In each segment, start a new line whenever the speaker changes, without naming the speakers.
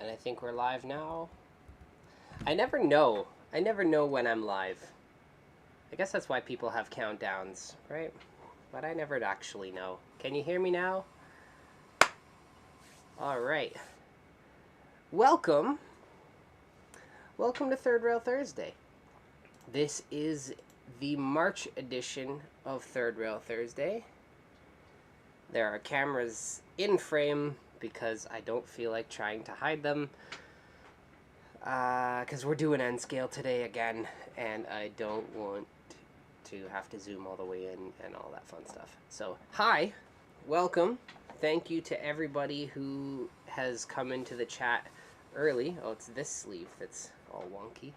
And I think we're live now. I never know. I never know when I'm live. I guess that's why people have countdowns, right? But I never actually know. Can you hear me now? All right. Welcome. Welcome to Third Rail Thursday. This is the March edition of Third Rail Thursday. There are cameras in frame because I don't feel like trying to hide them. Because we're doing N scale today again, and I don't want to have to zoom all the way in and all that fun stuff. So, hi, welcome. Thank you to everybody who has come into the chat early. Oh, it's this sleeve that's all wonky.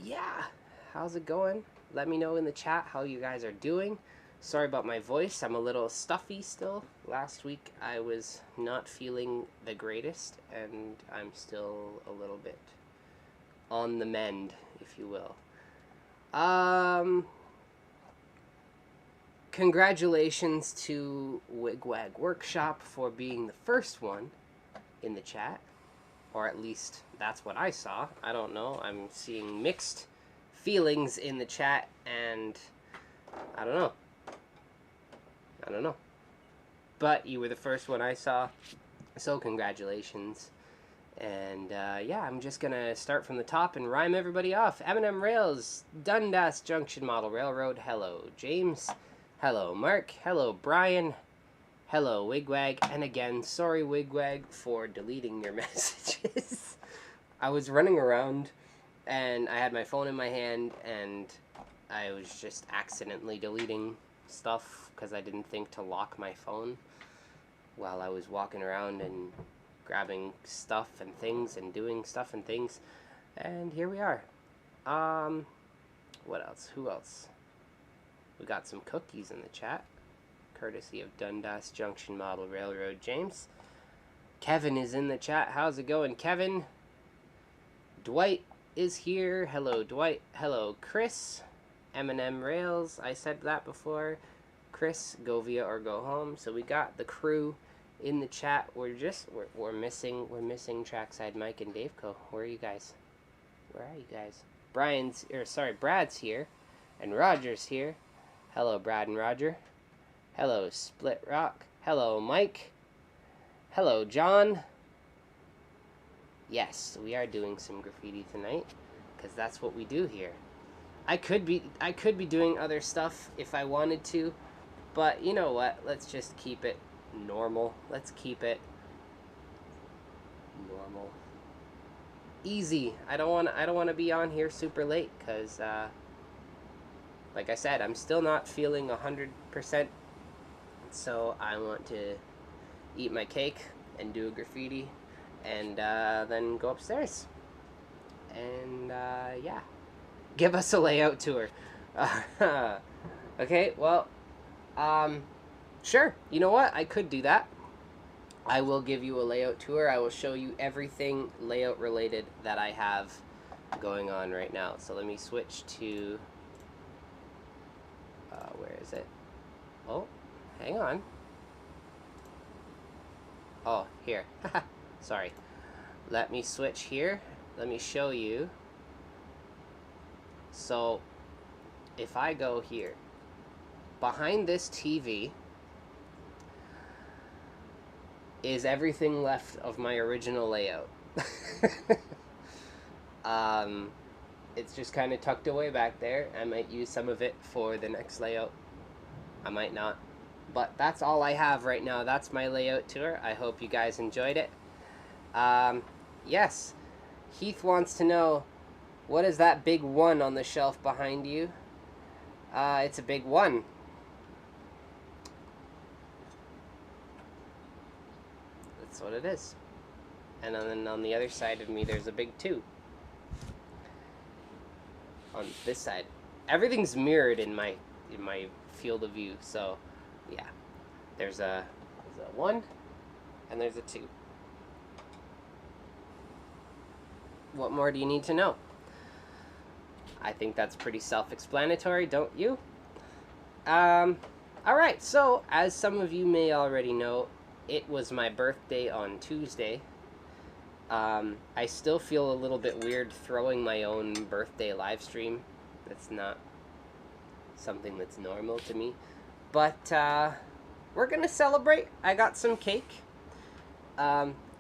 Yeah. How's it going? Let me know in the chat how you guys are doing. Sorry about my voice. I'm a little stuffy still. Last week I was not feeling the greatest, and I'm still a little bit on the mend, if you will. Congratulations to Wigwag Workshop for being the first one in the chat. Or at least that's what I saw. I don't know. I'm seeing mixed feelings in the chat, and I don't know. But you were the first one I saw, so congratulations. And yeah, I'm just gonna start from the top and rhyme everybody off. M&M Rails, Dundas Junction Model Railroad, hello. James, hello. Mark, hello. Brian, hello. Wigwag, and again, sorry Wigwag for deleting your messages. I was running around and I had my phone in my hand and I was just accidentally deleting stuff because I didn't think to lock my phone while I was walking around and grabbing stuff and things and doing stuff and things, and here we are. What else? Who else? We got some cookies in the chat, courtesy of Dundas Junction Model Railroad. James. Kevin is in the chat. How's it going, Kevin? Dwight is here. Hello, Dwight. Hello, Chris. M&M Rails, I said that before. Chris, go via or go home. So we got the crew in the chat. We're missing Trackside Mike and DaveCo. Where are you guys? Where are you guys? Brad's here, and Roger's here. Hello, Brad and Roger. Hello, Split Rock. Hello, Mike. Hello, John. Yes, we are doing some graffiti tonight, because that's what we do here. I could be doing other stuff if I wanted to, but you know what? Let's just keep it normal. Let's keep it normal. Easy. I don't want to be on here super late cuz like I said, I'm still not feeling 100%. So I want to eat my cake and do a graffiti and then go upstairs. And yeah. Give us a layout tour. Okay, well, sure. You know what? I could do that. I will give you a layout tour. I will show you everything layout related that I have going on right now. So let me switch to, where is it? Oh, hang on. Oh, here. Sorry. Let me switch here. Let me show you. So, if I go here, behind this TV is everything left of my original layout. It's just kind of tucked away back there. I might use some of it for the next layout. I might not. But that's all I have right now. That's my layout tour. I hope you guys enjoyed it. Yes, Heath wants to know, what is that big one on the shelf behind you? It's a big one. That's what it is. And then on the other side of me, there's a big 2. On this side, everything's mirrored in my field of view. So, yeah, there's a 1 and there's a 2. What more do you need to know? I think that's pretty self-explanatory, don't you? Alright, so as some of you may already know, it was my birthday on Tuesday, I still feel a little bit weird throwing my own birthday live stream. That's not something that's normal to me. But we're going to celebrate. I got some cake.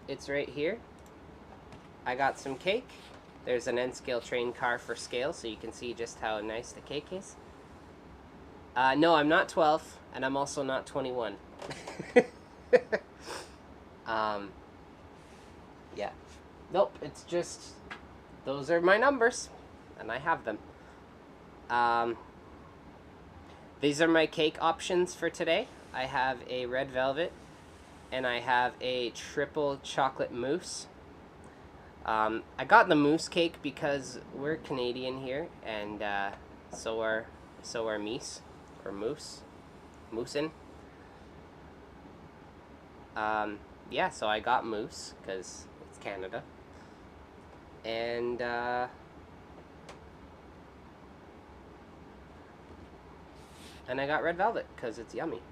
It's right here. I got some cake. There's an N-scale train car for scale, so you can see just how nice the cake is. No, I'm not 12, and I'm also not 21. Yeah. Nope, it's just, those are my numbers, and I have them. These are my cake options for today. I have a red velvet, and I have a triple chocolate mousse. I got the mousse cake because we're Canadian here, and so are meese, or moose, moosin'. Yeah, so I got mousse because it's Canada, and I got red velvet because it's yummy.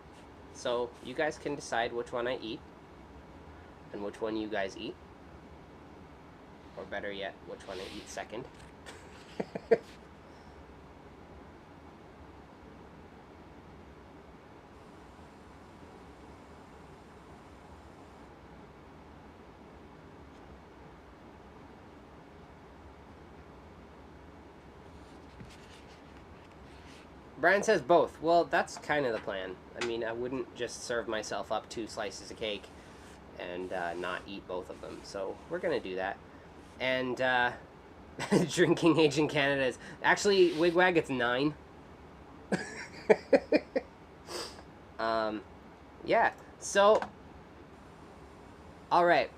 So you guys can decide which one I eat, and which one you guys eat. Or better yet, which one I eat second. Brian says both. Well, that's kind of the plan. I mean, I wouldn't just serve myself up 2 slices of cake and not eat both of them. So we're going to do that. And drinking age in Canada is... Actually, Wigwag, it's 9. Yeah, so... Alright.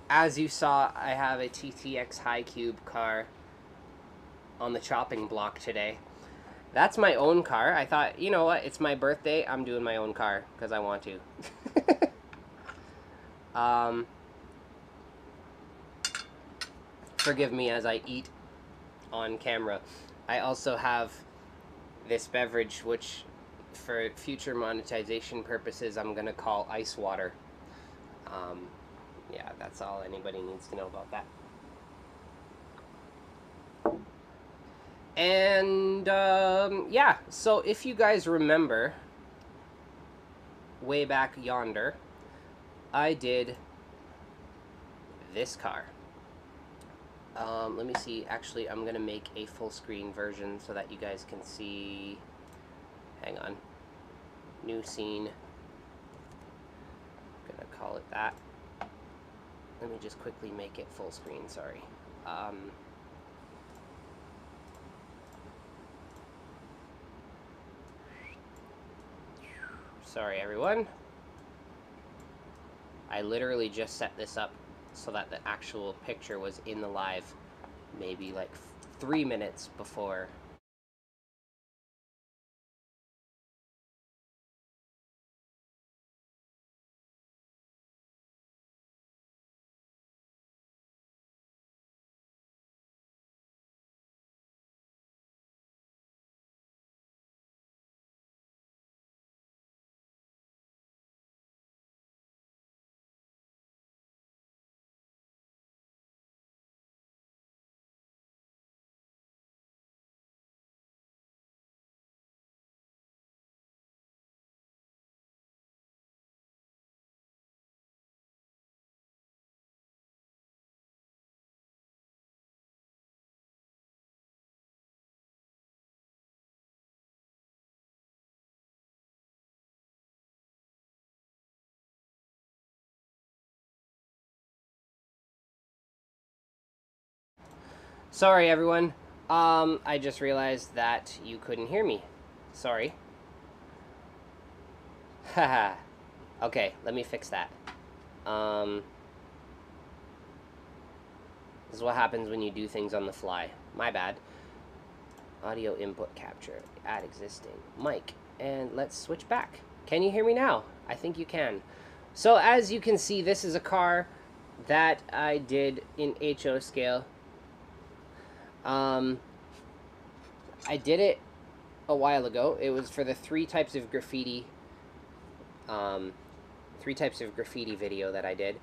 As you saw, I have a TTX High Cube car on the chopping block today. That's my own car. I thought, you know what, it's my birthday, I'm doing my own car, because I want to. Forgive me as I eat on camera. I also have this beverage, which for future monetization purposes, I'm going to call ice water. Yeah, that's all anybody needs to know about that. And, yeah, so if you guys remember, way back yonder, I did this car. Let me see. Actually, I'm going to make a full screen version so that you guys can see. Hang on. New scene. I'm going to call it that. Let me just quickly make it full screen, sorry. Sorry, everyone. I literally just set this up so that the actual picture was in the live maybe like 3 minutes before. Sorry, everyone. I just realized that you couldn't hear me. Sorry. Haha. Okay, let me fix that. This is what happens when you do things on the fly. My bad. Audio input capture. Add existing. Mic. And let's switch back. Can you hear me now? I think you can. So as you can see, this is a car that I did in HO scale. I did it a while ago. It was for the 3 types of graffiti video that I did.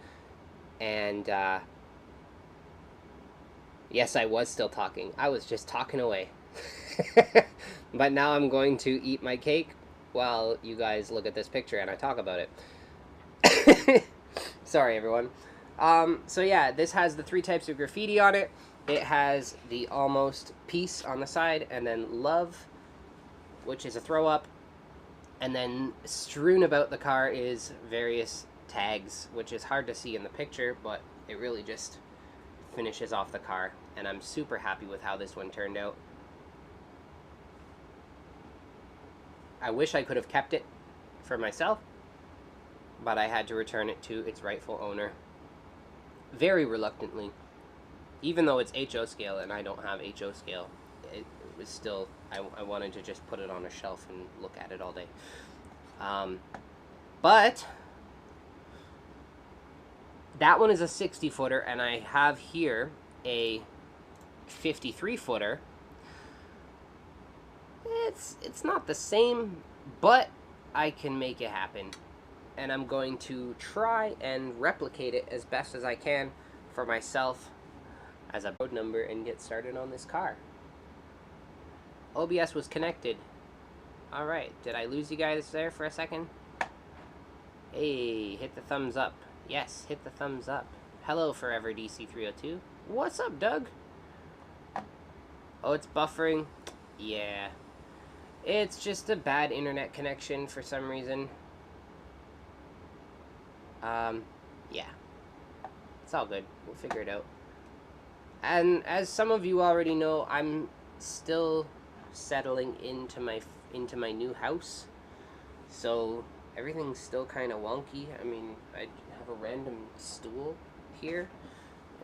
And yes, I was still talking. I was just talking away. But now I'm going to eat my cake while you guys look at this picture and I talk about it. Sorry, everyone. So yeah, this has the 3 types of graffiti on it. It has the almost peace on the side, and then love, which is a throw up. And then strewn about the car is various tags, which is hard to see in the picture, but it really just finishes off the car. And I'm super happy with how this one turned out. I wish I could have kept it for myself, but I had to return it to its rightful owner very reluctantly. Even though it's HO scale and I don't have HO scale, it was still, I wanted to just put it on a shelf and look at it all day. But that one is a 60 footer, and I have here a 53 footer. It's not the same, but I can make it happen. And I'm going to try and replicate it as best as I can for myself as a road number and get started on this car. OBS was connected. Alright, did I lose you guys there for a second? Hey, hit the thumbs up. Yes, hit the thumbs up. Hello, Forever DC302. What's up, Doug? Oh, it's buffering? Yeah. It's just a bad internet connection for some reason. Yeah. It's all good. We'll figure it out. And as some of you already know, I'm still settling into my new house. So everything's still kind of wonky. I mean, I have a random stool here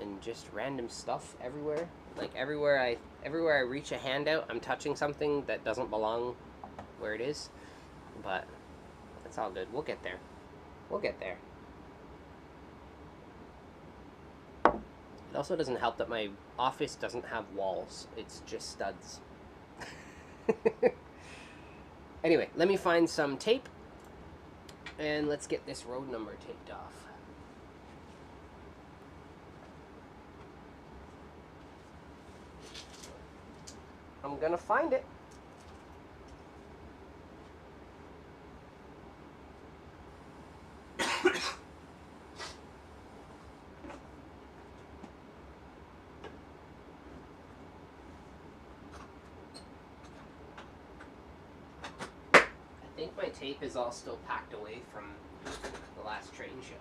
and just random stuff everywhere. Like everywhere I reach a hand out, I'm touching something that doesn't belong where it is. But it's all good. We'll get there. We'll get there. It also doesn't help that my office doesn't have walls. It's just studs. Anyway, let me find some tape and let's get this road number taped off. I'm gonna find it. I think my tape is all still packed away from the last train show.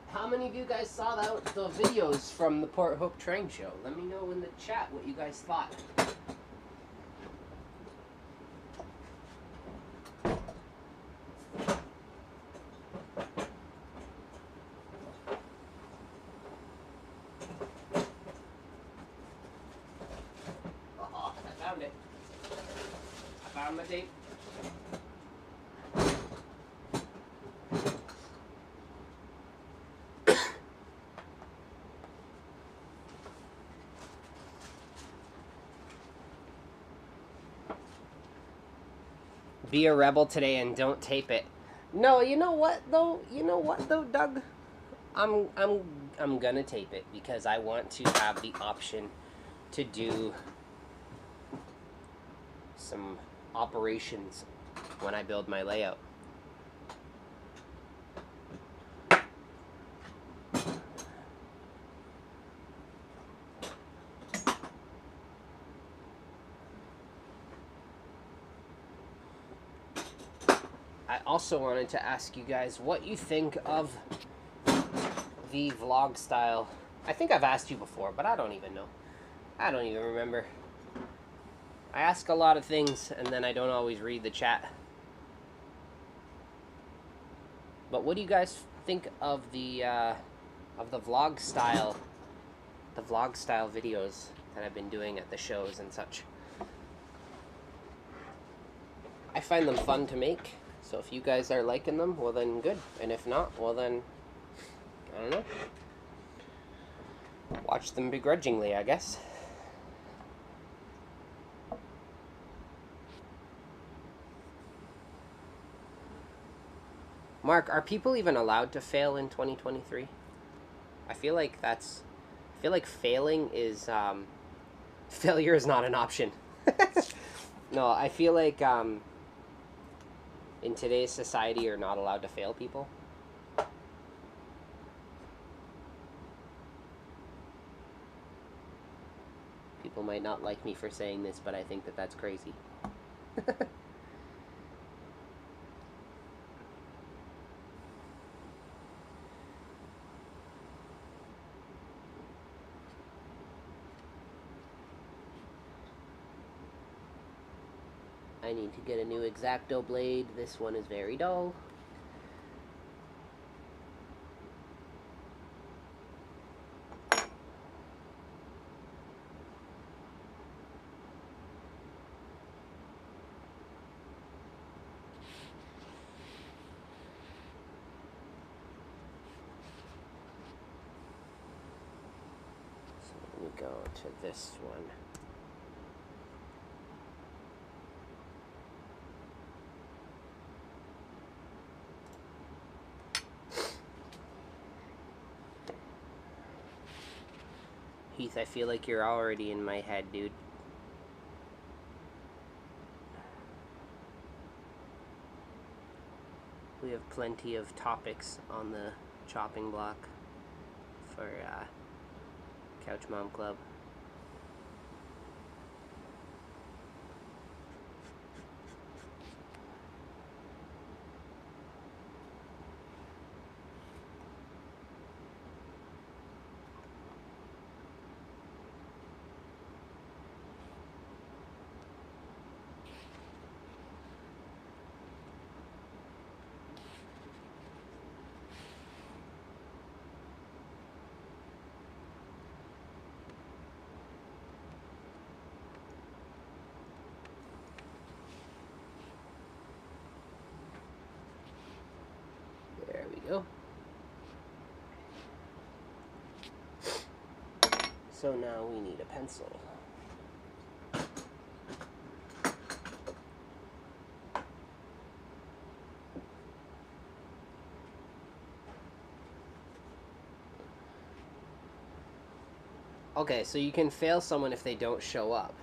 How many of you guys saw the videos from the Port Hope train show? Let me know in the chat what you guys thought. Oh, I found it. I found my tape. Be a rebel today and don't tape it. No, you know what though? Doug? I'm gonna tape it because I want to have the option to do some operations when I build my layout. I also wanted to ask you guys what you think of the vlog style. I think I've asked you before, but I don't even know. I don't even remember. I ask a lot of things, and then I don't always read the chat. But what do you guys think of the vlog style videos that I've been doing at the shows and such? I find them fun to make. So if you guys are liking them, well then good. And if not, well then, I don't know. Watch them begrudgingly, I guess. Mark, are people even allowed to fail in 2023? I feel like failing is, failure is not an option. No, I feel like, in today's society, you're not allowed to fail people. People might not like me for saying this, but I think that that's crazy. I need to get a new X-Acto blade. This one is very dull. So let me go to this one. Heath, I feel like you're already in my head, dude. We have plenty of topics on the chopping block for Couch Mom Club. There we go. So now we need a pencil. Okay, so you can fail someone if they don't show up.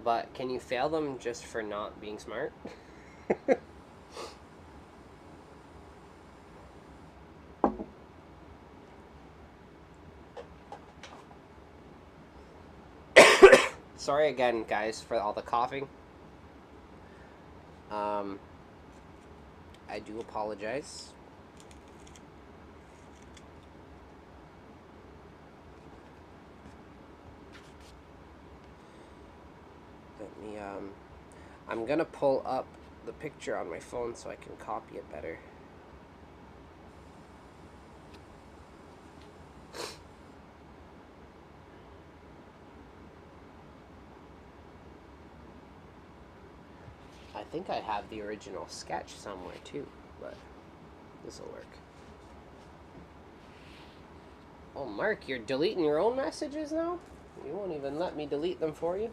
But can you fail them just for not being smart? Sorry again, guys, for all the coughing. I do apologize. Let me, I'm gonna pull up the picture on my phone so I can copy it better. I think I have the original sketch somewhere too, but this will work. Oh, Mark, you're deleting your own messages now? You won't even let me delete them for you?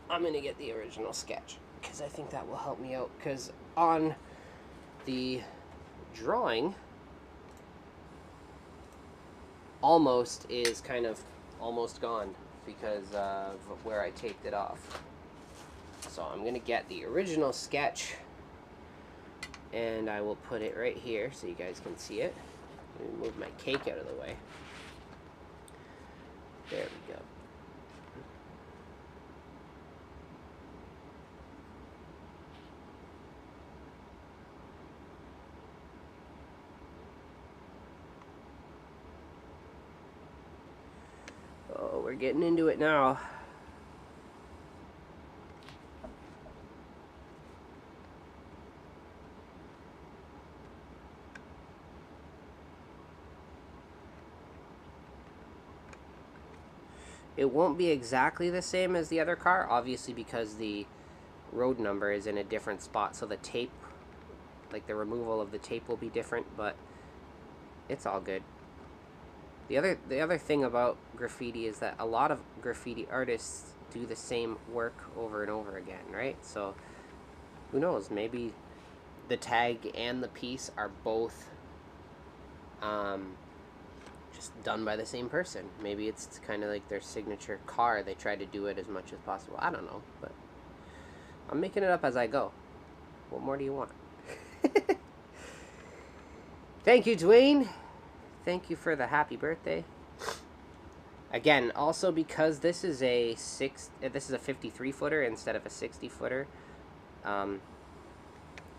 I'm going to get the original sketch, because I think that will help me out, because on the drawing, almost is kind of almost gone, because of where I taped it off. So I'm going to get the original sketch, and I will put it right here so you guys can see it. Let me move my cake out of the way. There we go. Oh, we're getting into it now. It won't be exactly the same as the other car, obviously, because the road number is in a different spot, so the tape, like the removal of the tape, will be different, but it's all good. The other thing about graffiti is that a lot of graffiti artists do the same work over and over again, right? So who knows, maybe the tag and the piece are both just done by the same person. Maybe it's kind of like their signature car. They try to do it as much as possible. I don't know, but I'm making it up as I go. What more do you want? Thank you, Dwayne. Thank you for the happy birthday. Again, also because this is a 53 footer instead of a 60 footer,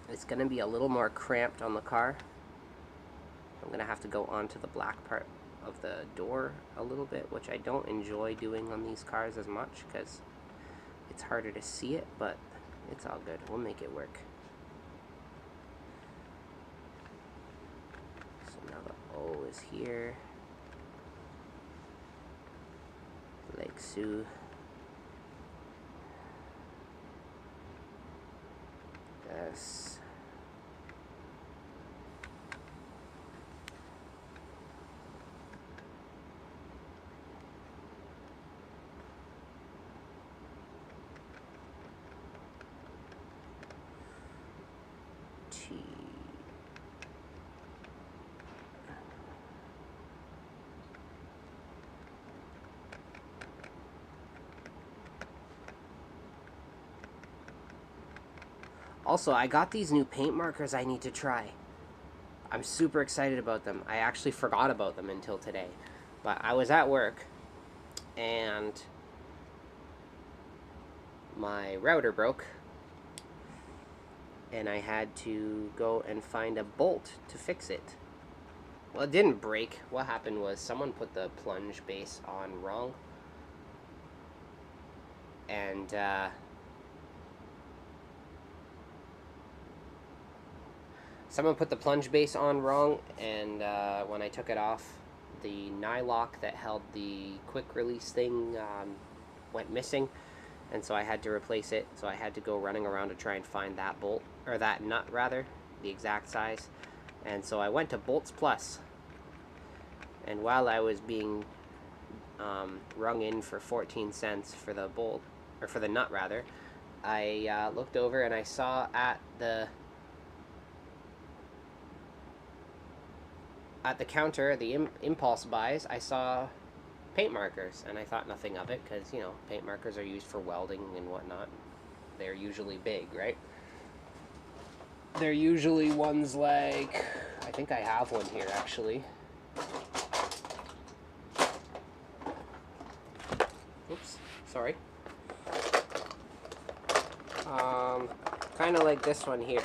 it's gonna be a little more cramped on the car. I'm gonna have to go onto the black part of the door a little bit, which I don't enjoy doing on these cars as much because it's harder to see it, but it's all good. We'll make it work. So now the O is here. Lake Sioux. Yes. T. Also, I got these new paint markers I need to try. I'm super excited about them. I actually forgot about them until today. But I was at work, and my router broke, and I had to go and find a bolt to fix it. Well, it didn't break. What happened was someone put the plunge base on wrong, and someone put the plunge base on wrong, and when I took it off, the nylock that held the quick release thing went missing, and so I had to replace it. So I had to go running around to try and find that bolt, or that nut rather, the exact size. And so I went to Bolts Plus, and while I was being rung in for 14 cents for the bolt, or for the nut rather, I looked over and I saw at the counter, the impulse buys, I saw paint markers, and I thought nothing of it because, you know, paint markers are used for welding and whatnot. They're usually big, right? They're usually ones like, I think I have one here actually. Oops, sorry. Kind of like this one here.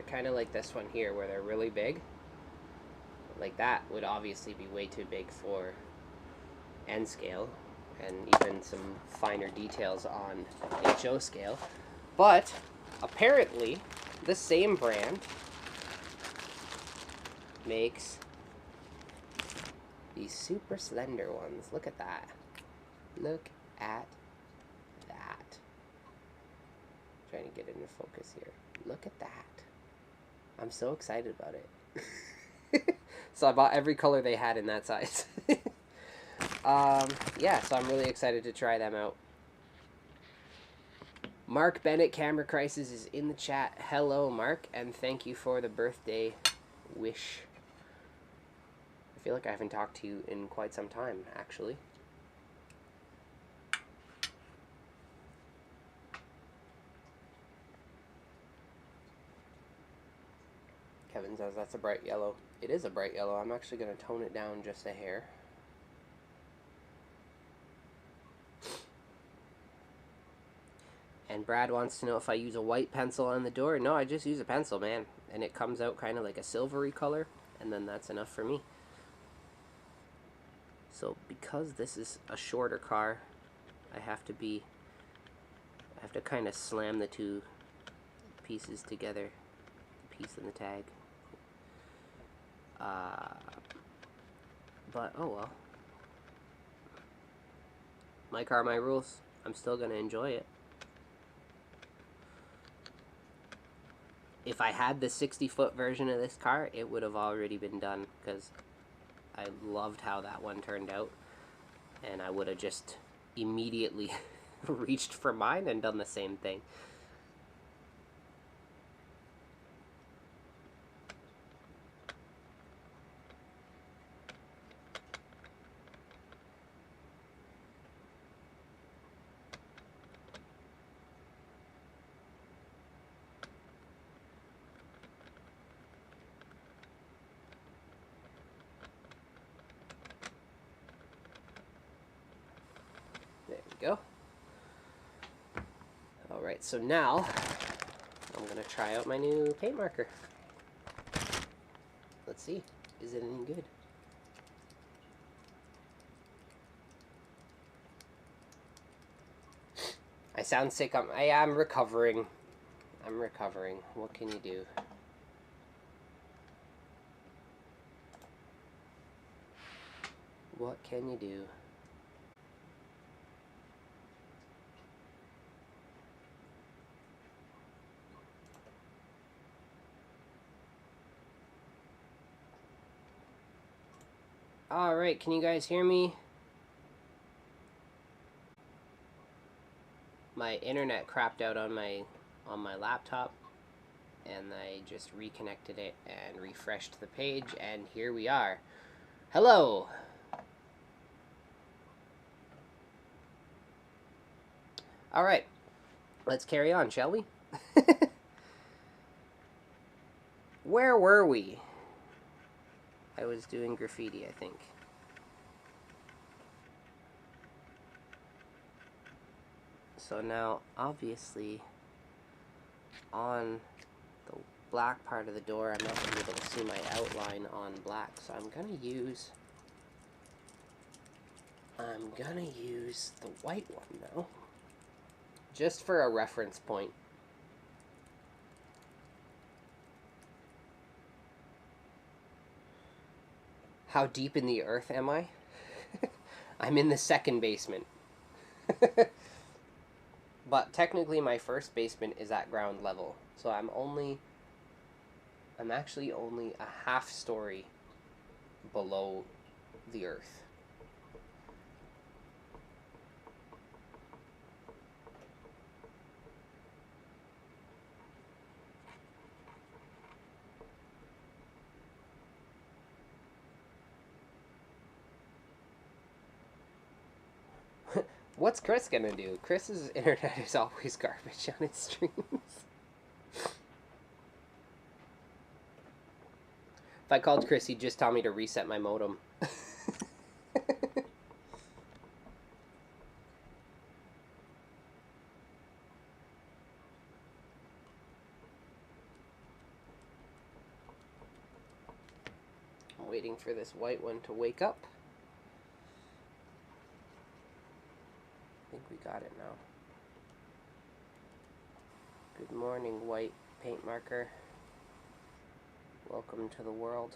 Kind of like this one here, where they're really big. Like that would obviously be way too big for N scale, and even some finer details on HO scale. But apparently the same brand makes these super slender ones. Look at that. Look at that. Trying to get into focus here. Look at that. I'm so excited about it. So I bought every color they had in that size. Yeah, so I'm really excited to try them out. Mark Bennett, Camera Crisis, is in the chat. Hello, Mark, and thank you for the birthday wish. I feel like I haven't talked to you in quite some time, actually. Kevin says that's a bright yellow. It is a bright yellow. I'm actually going to tone it down just a hair. And Brad wants to know if I use a white pencil on the door. No, I just use a pencil, man. And it comes out kind of like a silvery color. And then that's enough for me. So because this is a shorter car, I have to kind of slam the two pieces together. The piece and the tag. But, oh well. My car, my rules. I'm still going to enjoy it. If I had the 60-foot version of this car, it would have already been done, because I loved how that one turned out. And I would have just immediately reached for mine and done the same thing. go. Alright, so now I'm going to try out my new paint marker. Let's see. Is it any good? I sound sick. I am recovering. I'm recovering. What can you do? What can you do? Alright, can you guys hear me? My internet crapped out on my laptop, and I just reconnected it and refreshed the page, and here we are. Hello! Alright, let's carry on, shall we? Where were we? I was doing graffiti, I think. So now, obviously, on the black part of the door, I'm not going to be able to see my outline on black, so I'm going to use the white one now, just for a reference point. How deep in the earth am I? I'm in the second basement. But technically my first basement is at ground level. So I'm actually only a half story below the earth. What's Chris gonna do? Chris's internet is always garbage on his streams. If I called Chris, he'd just tell me to reset my modem. I'm waiting for this white one to wake up. I think we got it now. Good morning, white paint marker. Welcome to the world.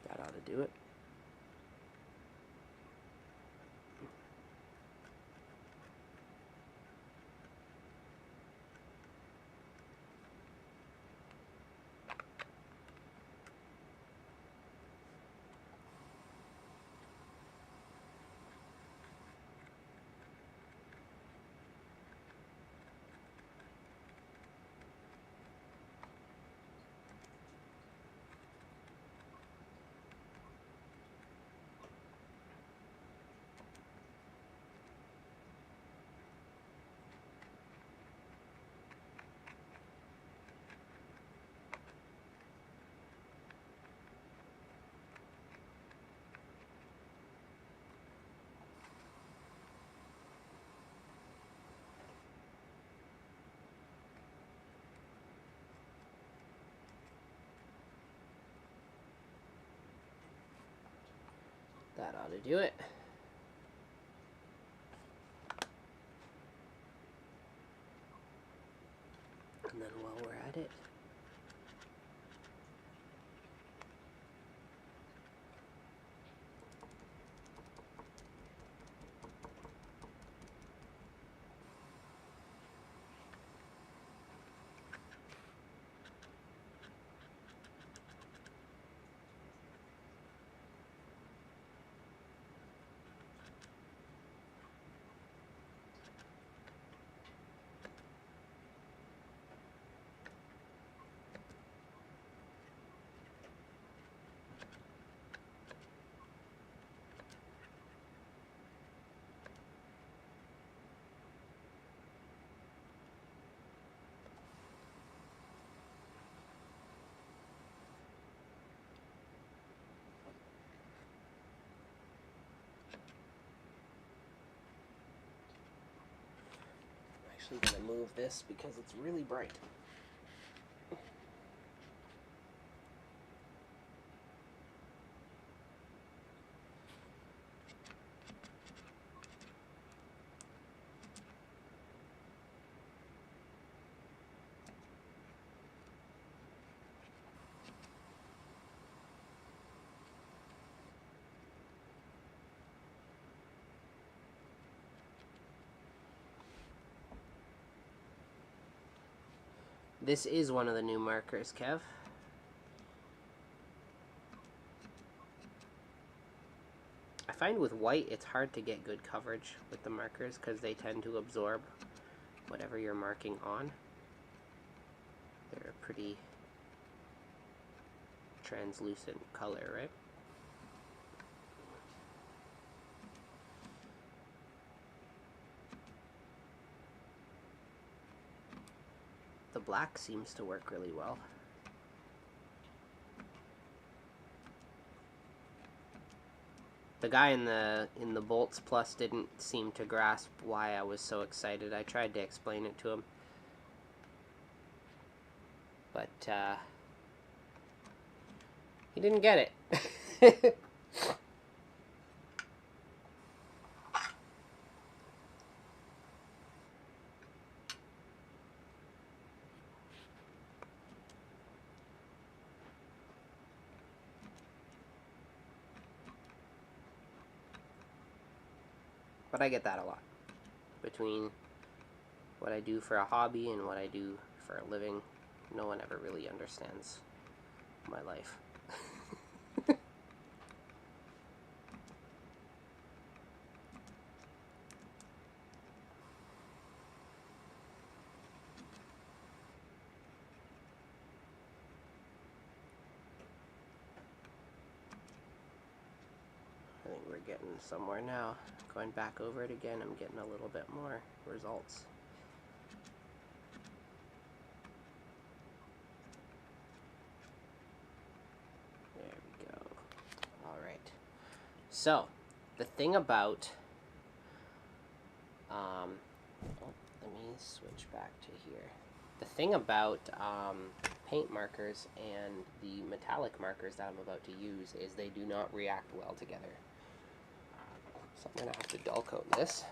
That ought to do it. That ought to do it. And then while we're at it, actually going to move this because it's really bright. This is one of the new markers, Kev. I find with white it's hard to get good coverage with the markers because they tend to absorb whatever you're marking on. They're a pretty translucent color, right? The black seems to work really well. The guy in the Bolts Plus didn't seem to grasp why I was so excited. I tried to explain it to him, but he didn't get it. But I get that a lot. Between what I do for a hobby and what I do for a living, no one ever really understands my life. I think we're getting somewhere now. Going back over it again, I'm getting a little bit more results. There we go. All right. So, the thing about, let me switch back to here. The thing about paint markers and the metallic markers that I'm about to use is they do not react well together. So I'm going to have to dull coat this.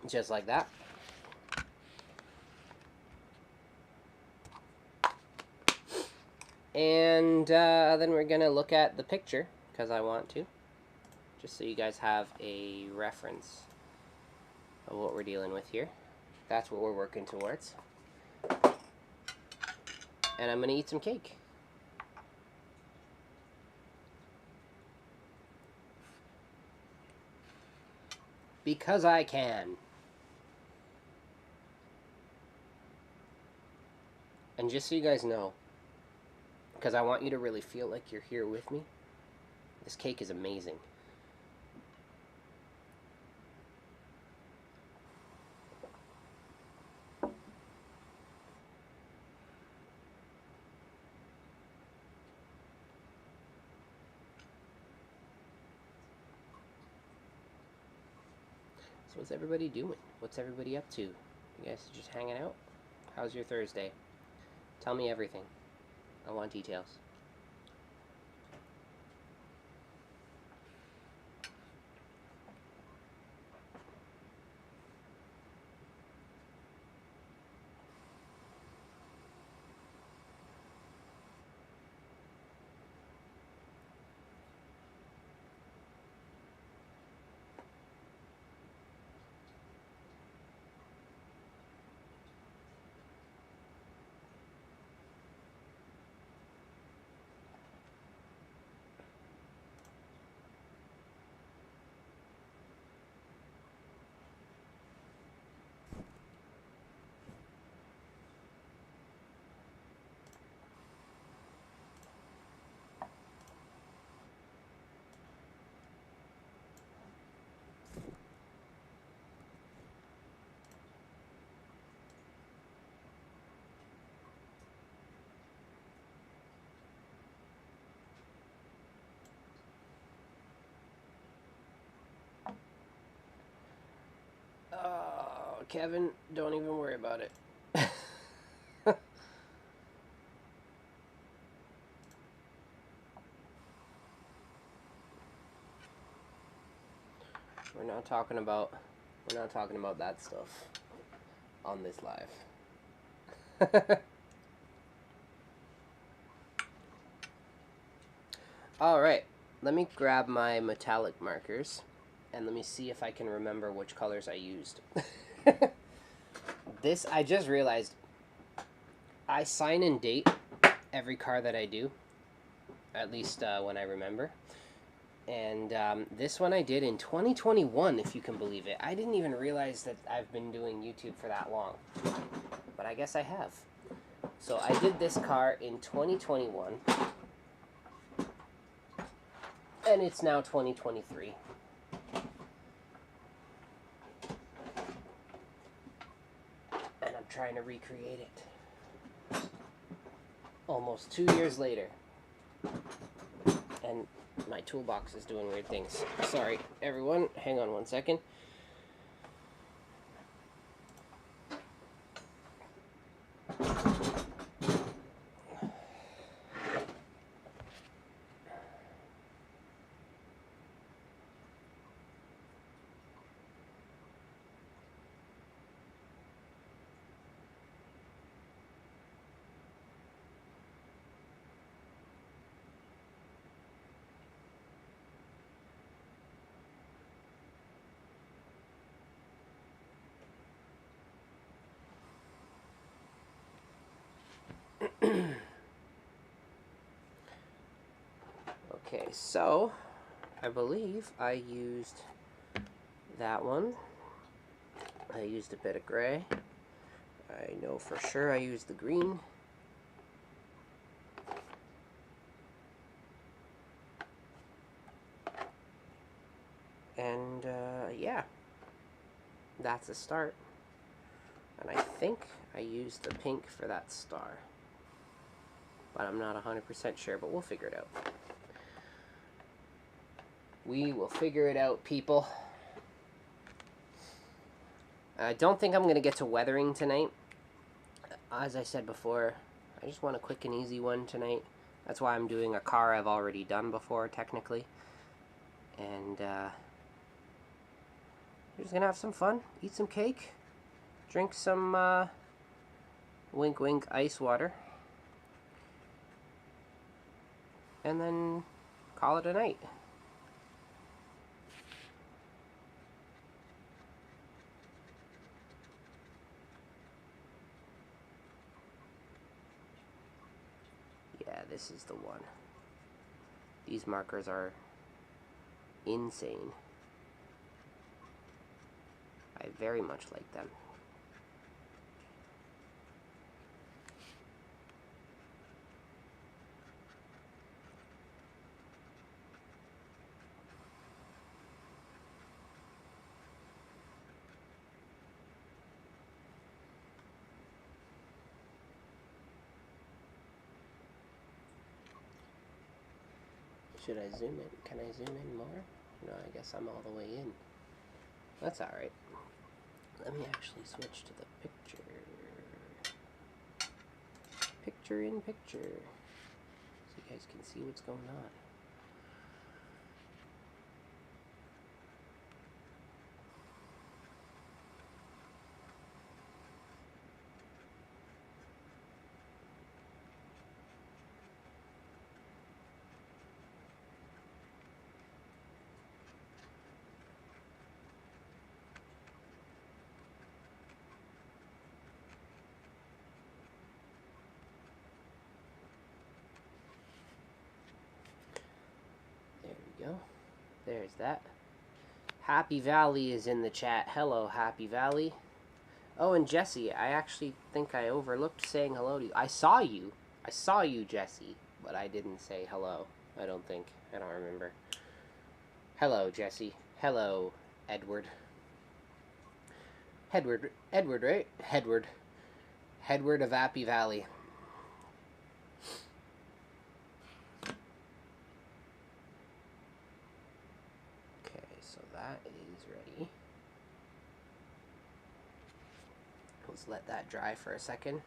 Just like that. And then we're going to look at the picture, because I want to, just so you guys have a reference of what we're dealing with here. That's what we're working towards. And I'm going to eat some cake. Because I can. And just so you guys know, because I want you to really feel like you're here with me, this cake is amazing. So what's everybody doing? What's everybody up to? You guys just hanging out? How's your Thursday? Tell me everything. I want details. Kevin. Don't even worry about it. We're not talking about that stuff on this live. All right, let me grab my metallic markers and let me see if I can remember which colors I used. This, I just realized, I sign and date every car that I do, at least when I remember. And this one I did in 2021, if you can believe it. I didn't even realize that I've been doing YouTube for that long, but I guess I have. So I did this car in 2021, and it's now 2023. And I'm trying to recreate it. Almost 2 years later. And my toolbox is doing weird things. Sorry, everyone. Hang on one second. Okay, so I believe I used that one. I used a bit of gray. I know for sure I used the green. And yeah, that's a start. And I think I used the pink for that star. But I'm not 100% sure, but we'll figure it out. We will figure it out, people. I don't think I'm going to get to weathering tonight. As I said before, I just want a quick and easy one tonight. That's why I'm doing a car I've already done before, technically. And we're just going to have some fun, eat some cake, drink some wink wink ice water, and then call it a night. Yeah, this is the one. These markers are insane. I very much like them. Should I zoom in? Can I zoom in more? No, I guess I'm all the way in. That's alright. Let me actually switch to the picture. Picture in picture. So you guys can see what's going on. Go. There's that. Happy Valley is in the chat. Hello, Happy Valley. Oh, and Jesse, I actually think I overlooked saying hello to you. I saw you. I saw you, Jesse, but I didn't say hello. I don't think. I don't remember. Hello, Jesse. Hello, Edward. Edward, right? Edward. Edward of Happy Valley. That is ready. Let's let that dry for a second.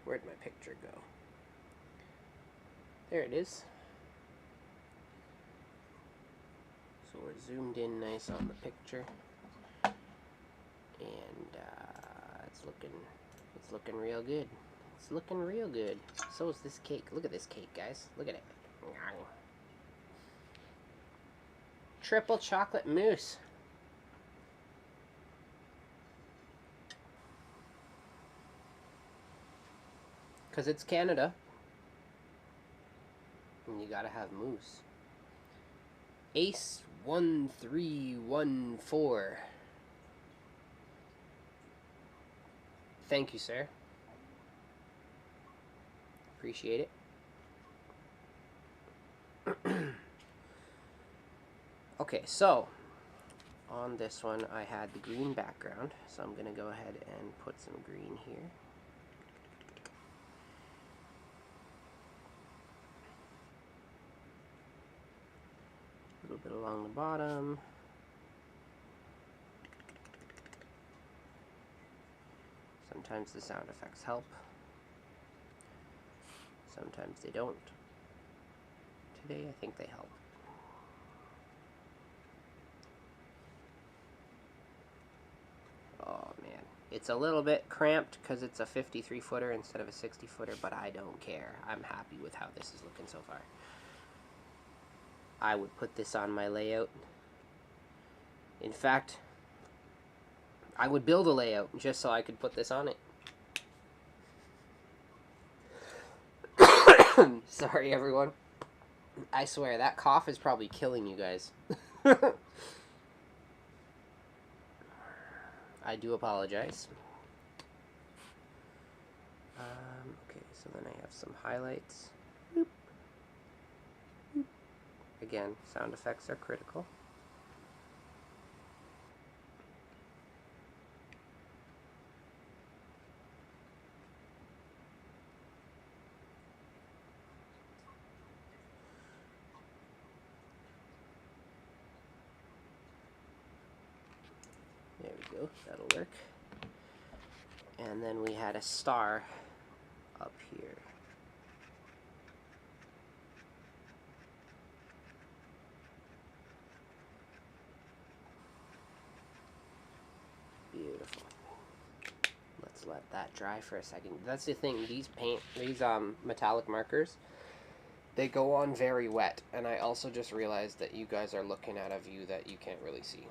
Where'd my picture go? There it is. So we're zoomed in nice on the picture, and it's looking real good. It's looking real good. So is this cake. Look at this cake, guys. Look at it. Triple chocolate mousse. Because it's Canada. And you gotta have mousse. Ace 1314. Thank you, sir. Appreciate it. Okay, so on this one I had the green background, so I'm gonna go ahead and put some green here. A little bit along the bottom. Sometimes the sound effects help. Sometimes they don't. Today I think they help. Oh man, it's a little bit cramped because it's a 53 footer instead of a 60 footer, but I don't care. I'm happy with how this is looking so far. I would put this on my layout. In fact, I would build a layout just so I could put this on it. Sorry, everyone. I swear, that cough is probably killing you guys. I do apologize. Okay, so then I have some highlights. Boop. Boop. Again, sound effects are critical. There we go, that'll work. And then we had a star up here. Beautiful. Let's let that dry for a second. That's the thing, these metallic markers, they go on very wet, and I also just realized that you guys are looking at a view that you can't really see.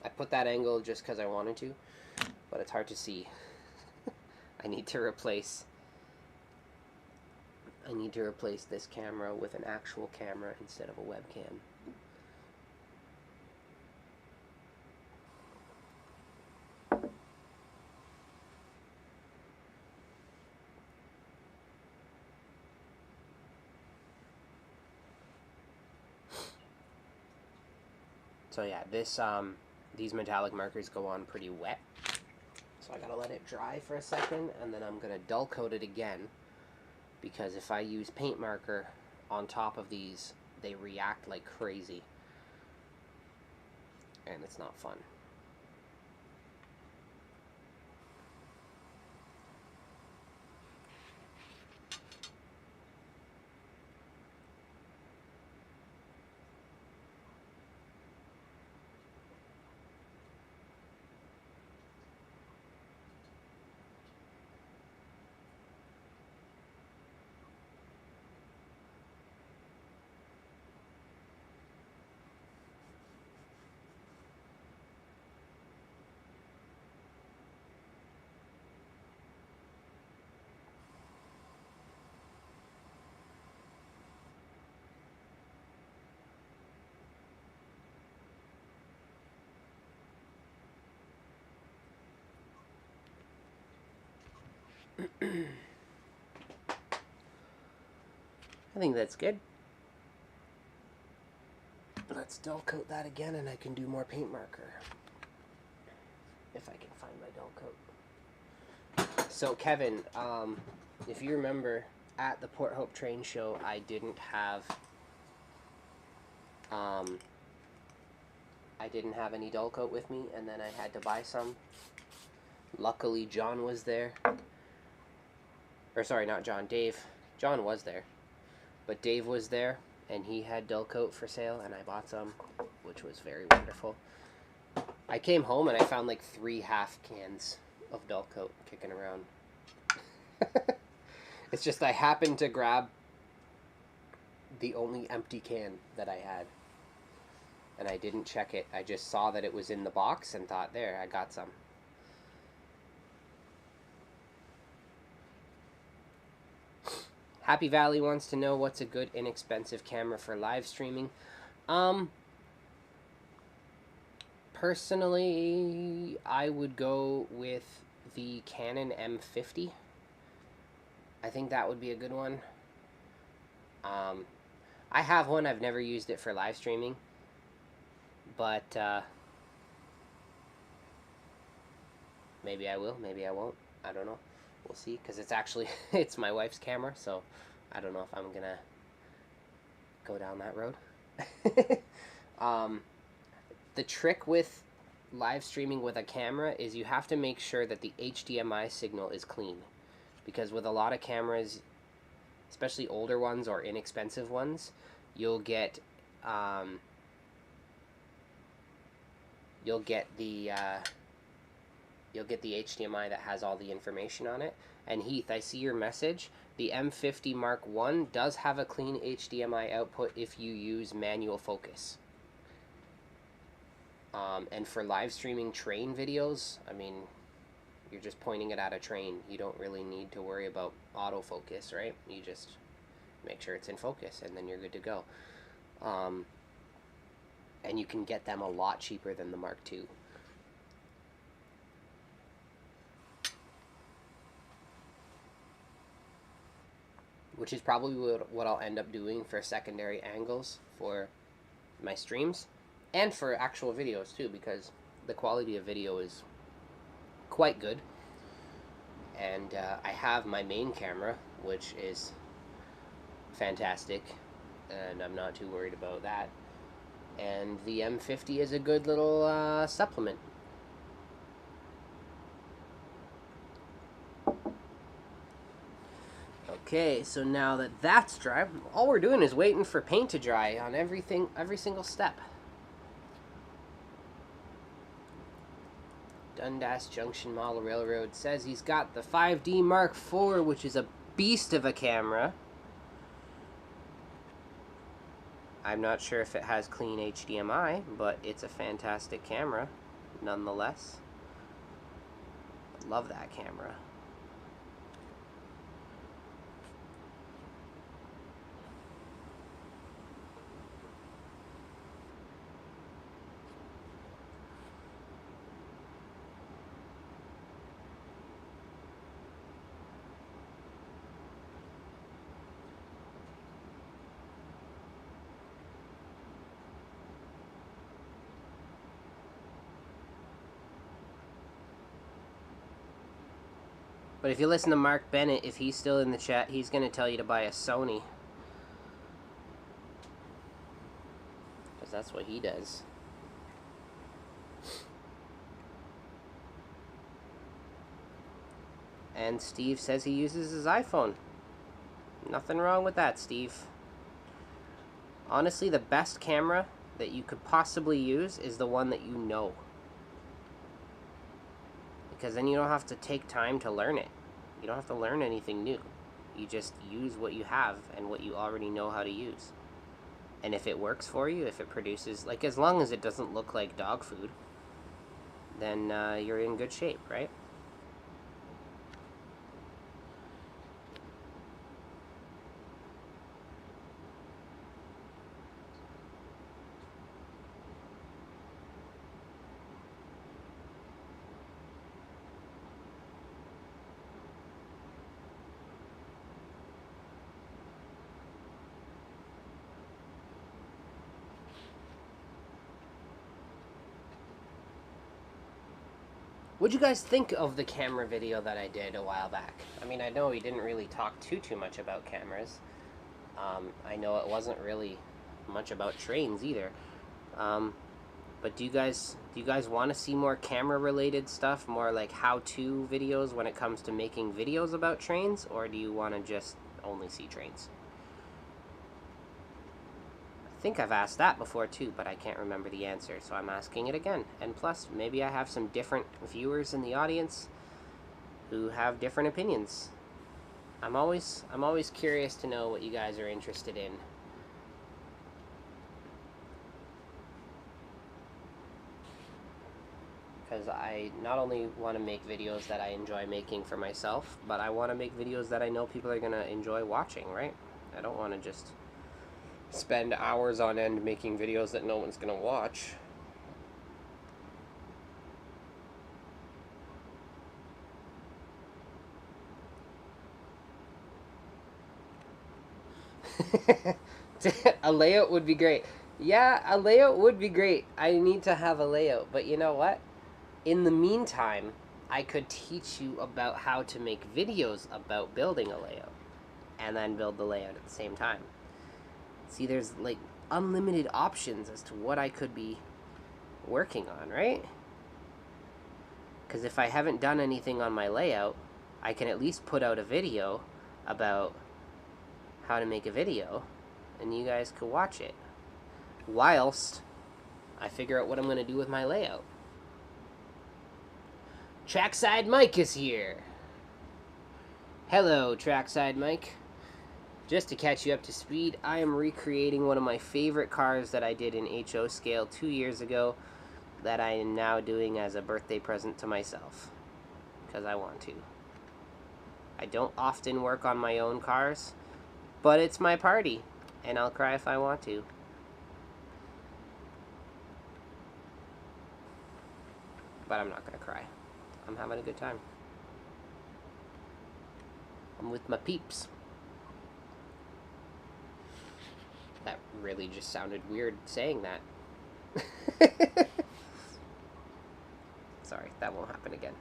I put that angle just because I wanted to, but it's hard to see. I need to replace this camera with an actual camera instead of a webcam. So yeah, these metallic markers go on pretty wet. So I gotta let it dry for a second, and then I'm gonna dull coat it again, because if I use paint marker on top of these, they react like crazy, and it's not fun. I think that's good. Let's dull coat that again, and I can do more paint marker. If I can find my dull coat. So Kevin, if you remember, at the Port Hope Train Show, I didn't have any dull coat with me, and then I had to buy some. Luckily, John was there. Or sorry, not John, Dave. John was there. But Dave was there, and he had dull coat for sale, and I bought some, which was very wonderful. I came home and I found like 3 half cans of dull coat kicking around. It's just I happened to grab the only empty can that I had. And I didn't check it. I just saw that it was in the box and thought, there, I got some. Happy Valley wants to know what's a good inexpensive camera for live streaming. Personally, I would go with the Canon M50. I think that would be a good one. I have one. I've never used it for live streaming. But maybe I will, maybe I won't. I don't know. We'll see, because it's actually, it's my wife's camera, so I don't know if I'm going to go down that road. The trick with live streaming with a camera is you have to make sure that the HDMI signal is clean. Because with a lot of cameras, especially older ones or inexpensive ones, you'll get the HDMI that has all the information on it. And Heath, I see your message. The M50 Mark I does have a clean HDMI output if you use manual focus. And for live streaming train videos, I mean, you're just pointing it at a train. You don't really need to worry about autofocus, right? You just make sure it's in focus, and then you're good to go. And you can get them a lot cheaper than the Mark II. Which is probably what I'll end up doing for secondary angles for my streams. And for actual videos too, because the quality of video is quite good. And I have my main camera, which is fantastic, and I'm not too worried about that. And the M50 is a good little supplement. Okay, so now that that's dry, all we're doing is waiting for paint to dry on every single step. Dundas Junction Model Railroad says he's got the 5D Mark IV, which is a beast of a camera. I'm not sure if it has clean HDMI, but it's a fantastic camera, nonetheless. Love that camera. But if you listen to Mark Bennett, if he's still in the chat, he's going to tell you to buy a Sony. Because that's what he does. And Steve says he uses his iPhone. Nothing wrong with that, Steve. Honestly, the best camera that you could possibly use is the one that you know. Because then you don't have to take time to learn it. You don't have to learn anything new. You just use what you have and what you already know how to use. And if it works for you, if it produces, like, as long as it doesn't look like dog food, then you're in good shape, right? What'd you guys think of the camera video that I did a while back? I mean, I know we didn't really talk too much about cameras. I know it wasn't really much about trains either. But do you guys want to see more camera related stuff, more like how-to videos when it comes to making videos about trains, or do you want to just only see trains? I think I've asked that before too, but I can't remember the answer, so I'm asking it again. And plus, maybe I have some different viewers in the audience who have different opinions. I'm always curious to know what you guys are interested in. Because I not only want to make videos that I enjoy making for myself, but I want to make videos that I know people are going to enjoy watching, right? I don't want to just spend hours on end making videos that no one's going to watch. A layout would be great. Yeah, a layout would be great. I need to have a layout, but you know what? In the meantime, I could teach you about how to make videos about building a layout and then build the layout at the same time. See, there's like unlimited options as to what I could be working on, right? Because if I haven't done anything on my layout, I can at least put out a video about how to make a video, and you guys could watch it whilst I figure out what I'm going to do with my layout. Trackside Mike is here. Hello, Trackside Mike. Just to catch you up to speed, I am recreating one of my favorite cars that I did in HO scale 2 years ago that I am now doing as a birthday present to myself, because I want to. I don't often work on my own cars, but it's my party, and I'll cry if I want to. But I'm not going to cry. I'm having a good time. I'm with my peeps. That really just sounded weird saying that. Sorry, that won't happen again.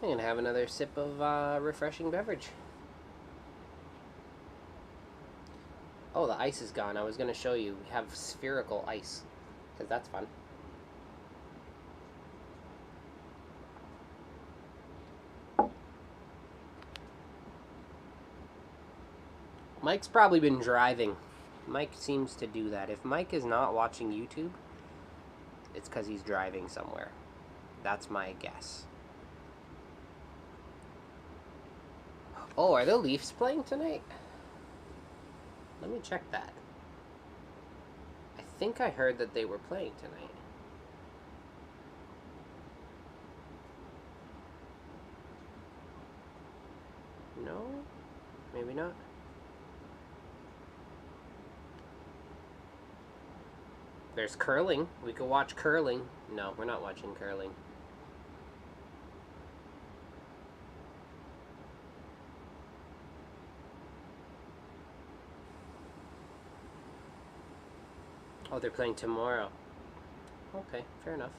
I'm gonna have another sip of refreshing beverage. Oh, the ice is gone. I was gonna show you. We have spherical ice, because that's fun. Mike's probably been driving. Mike seems to do that. If Mike is not watching YouTube, it's because he's driving somewhere. That's my guess. Oh, are the Leafs playing tonight? Let me check that. I think I heard that they were playing tonight. No? Maybe not. There's curling. We could watch curling. No, we're not watching curling. Oh, they're playing tomorrow. Okay, fair enough.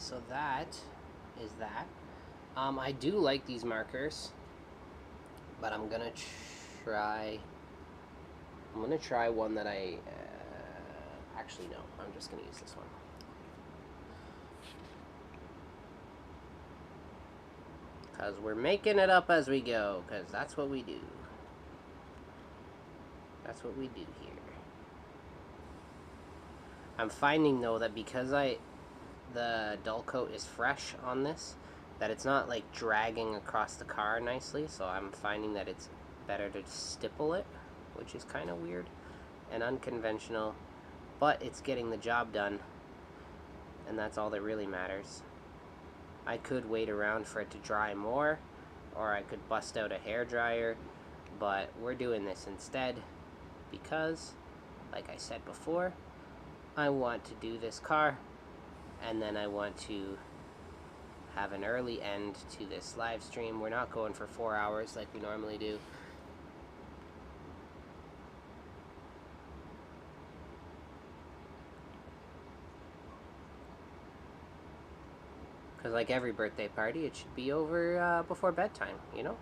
so that is that. I do like these markers, but I'm gonna try one that I actually no, I'm just gonna use this one. Because we're making it up as we go, because that's what we do. That's what we do here. I'm finding, though, that because the dull coat is fresh on this, that it's not, like, dragging across the car nicely, so I'm finding that it's better to stipple it, which is kind of weird and unconventional, but it's getting the job done, and that's all that really matters. I could wait around for it to dry more, or I could bust out a hairdryer, but we're doing this instead because, like I said before, I want to do this car, and then I want to have an early end to this live stream. We're not going for 4 hours like we normally do. Because like every birthday party, it should be over before bedtime, you know?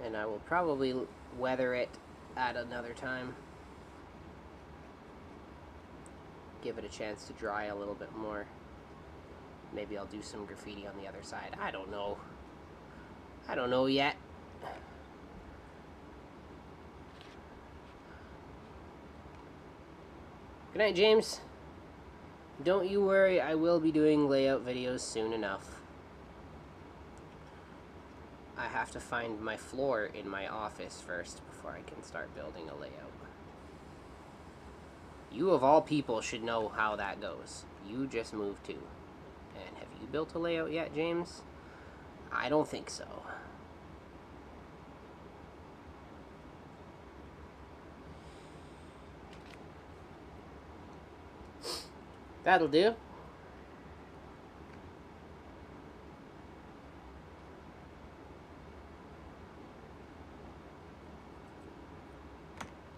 And I will probably weather it at another time. Give it a chance to dry a little bit more. Maybe I'll do some graffiti on the other side. I don't know. I don't know yet. Good night, James. Don't you worry, I will be doing layout videos soon enough. I have to find my floor in my office first before I can start building a layout. You of all people should know how that goes. You just moved too. And have you built a layout yet, James? I don't think so. That'll do.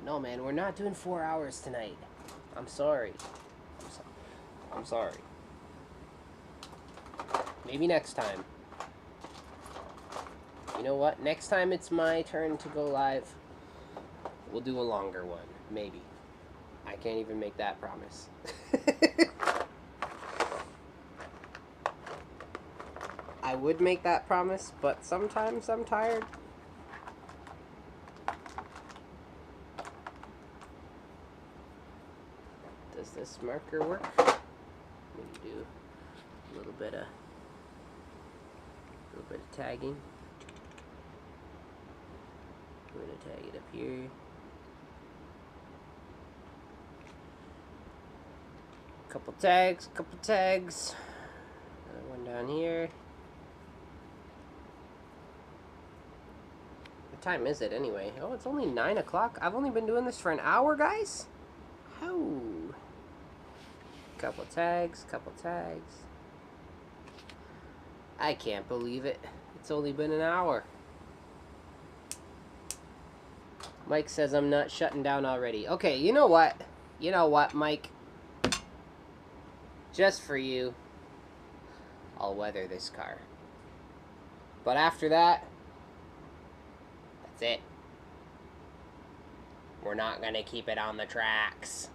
No, man, we're not doing 4 hours tonight. I'm sorry. I'm sorry. Maybe next time. You know what? Next time it's my turn to go live, we'll do a longer one. Maybe. I can't even make that promise. I would make that promise, but sometimes I'm tired. Does this marker work? Maybe do a little bit of tagging. I'm gonna tag it up here. Couple tags. Another one down here. What time is it anyway? Oh, it's only 9 o'clock. I've only been doing this for an hour, guys. How? Couple tags. I can't believe it. It's only been an hour. Mike says I'm not shutting down already. Okay, you know what? You know what, Mike? Just for you, I'll weather this car. But after that, that's it. We're not gonna keep it on the tracks.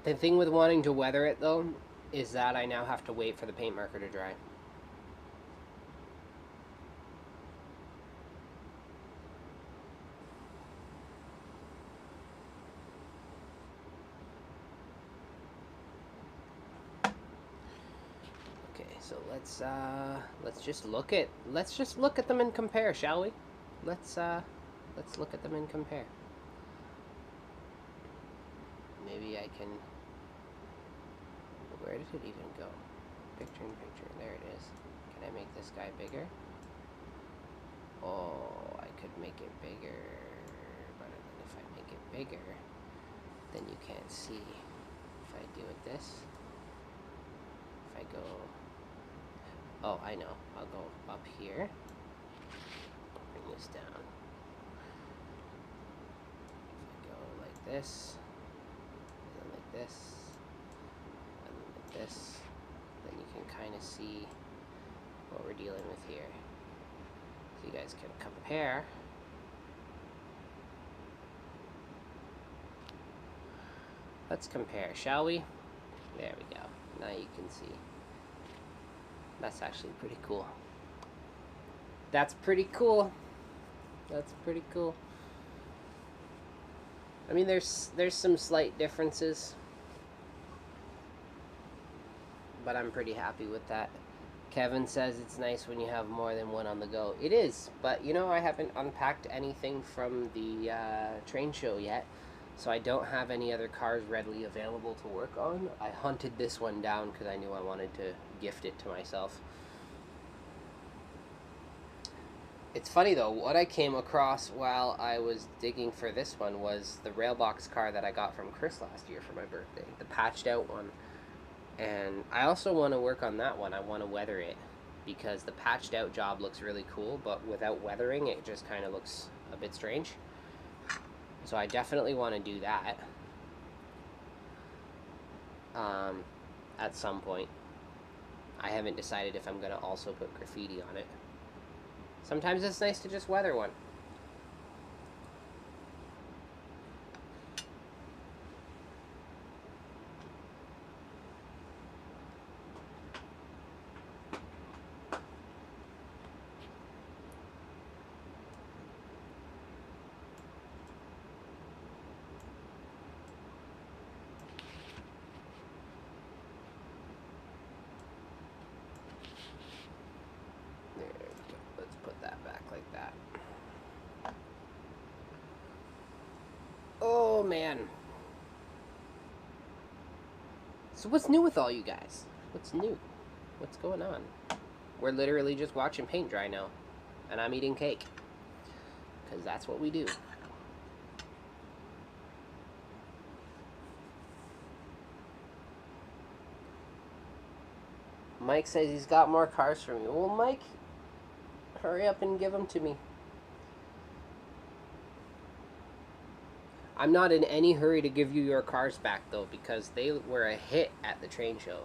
The thing with wanting to weather it, though, is that I now have to wait for the paint marker to dry. Okay, So let's just look at them and compare, shall we? Let's look at them and compare. Maybe I can. Where did it even go? Picture in picture. There it is. Can I make this guy bigger? Oh, I could make it bigger. But if I make it bigger, then you can't see. If I do it this, if I go, oh, I know. I'll go up here. Bring this down. If I go like this, and then like this, and then like this, then you can kind of see what we're dealing with here. So you guys can compare. Let's compare, shall we? There we go. Now you can see. That's actually pretty cool. That's pretty cool. That's pretty cool. I mean, there's some slight differences, but I'm pretty happy with that. Kevin says it's nice when you have more than one on the go. It is, but you know, I haven't unpacked anything from the train show yet, so I don't have any other cars readily available to work on. I hunted this one down because I knew I wanted to gift it to myself. It's funny though, what I came across while I was digging for this one was the Railbox car that I got from Chris last year for my birthday, the patched out one. And I also want to work on that one. I want to weather it because the patched out job looks really cool, but without weathering it just kind of looks a bit strange. So I definitely want to do that at some point. I haven't decided if I'm going to also put graffiti on it. Sometimes it's nice to just weather one. There we go. Let's put that back like that. Oh, man. So what's new with all you guys? What's new? What's going on? We're literally just watching paint dry now. And I'm eating cake. Because that's what we do. Mike says he's got more cars for me. Well, Mike, hurry up and give them to me. I'm not in any hurry to give you your cars back, though, because they were a hit at the train show.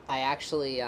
I actually,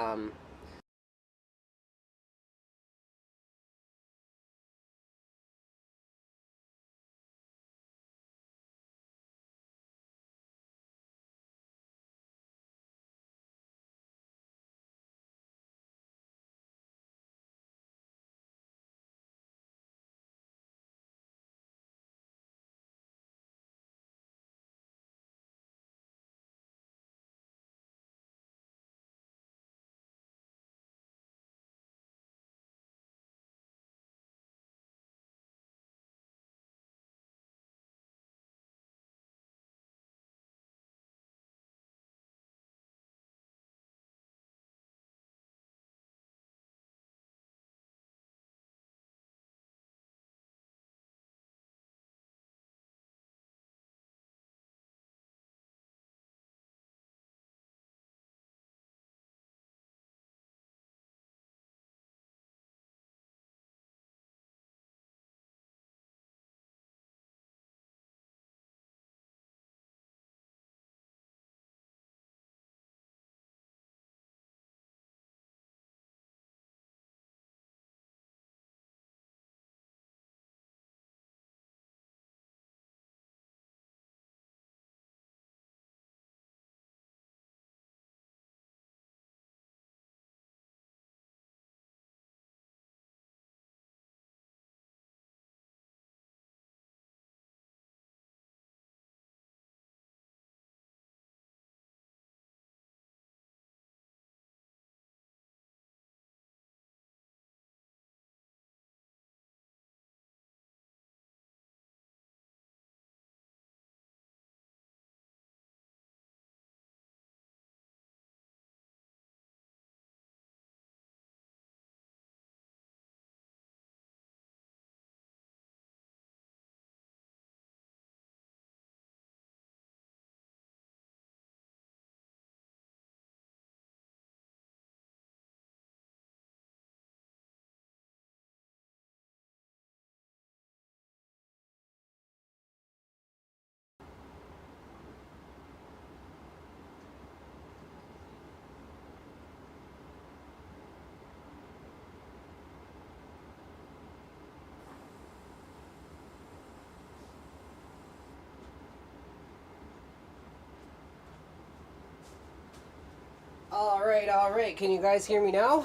All right. Can you guys hear me now?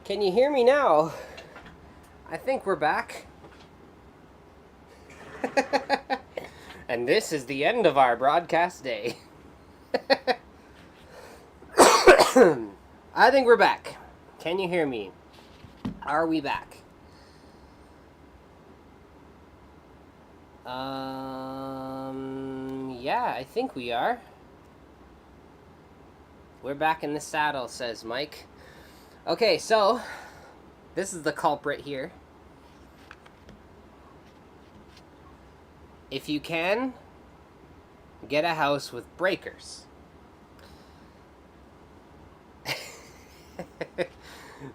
Can you hear me now? I think we're back. And this is the end of our broadcast day. I think we're back. Can you hear me? Are we back? Yeah, I think we are. We're back in the saddle, says Mike. Okay, so this is the culprit here. If you can, get a house with breakers.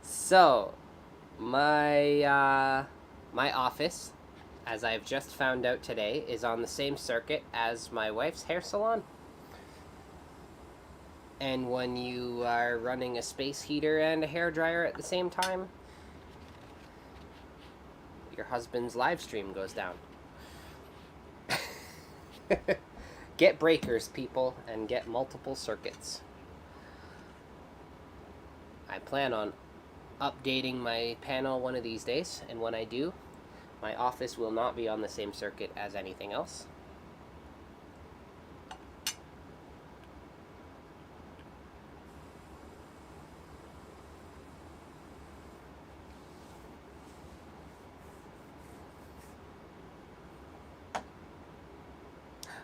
So, my office, as I've just found out today, is on the same circuit as my wife's hair salon. And when you are running a space heater and a hairdryer at the same time, your husband's live stream goes down. Get breakers, people, and get multiple circuits. I plan on updating my panel one of these days, and when I do, my office will not be on the same circuit as anything else.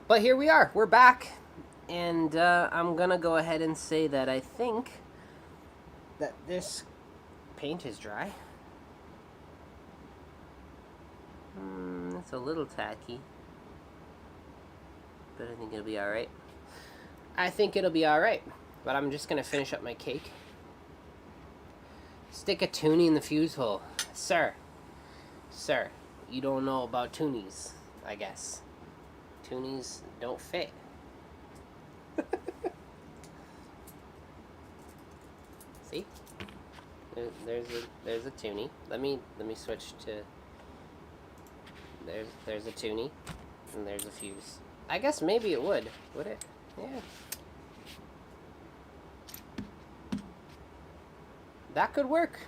But here we are, we're back, and I'm gonna go ahead and say that I think that this paint is dry. It's a little tacky, but I think it'll be alright. But I'm just gonna finish up my cake. Stick a toonie in the fuse hole. Sir, you don't know about toonies, I guess. Toonies don't fit. See? There's a toonie. Let me switch to. There's a toonie, and there's a fuse. I guess maybe it would it? Yeah. That could work.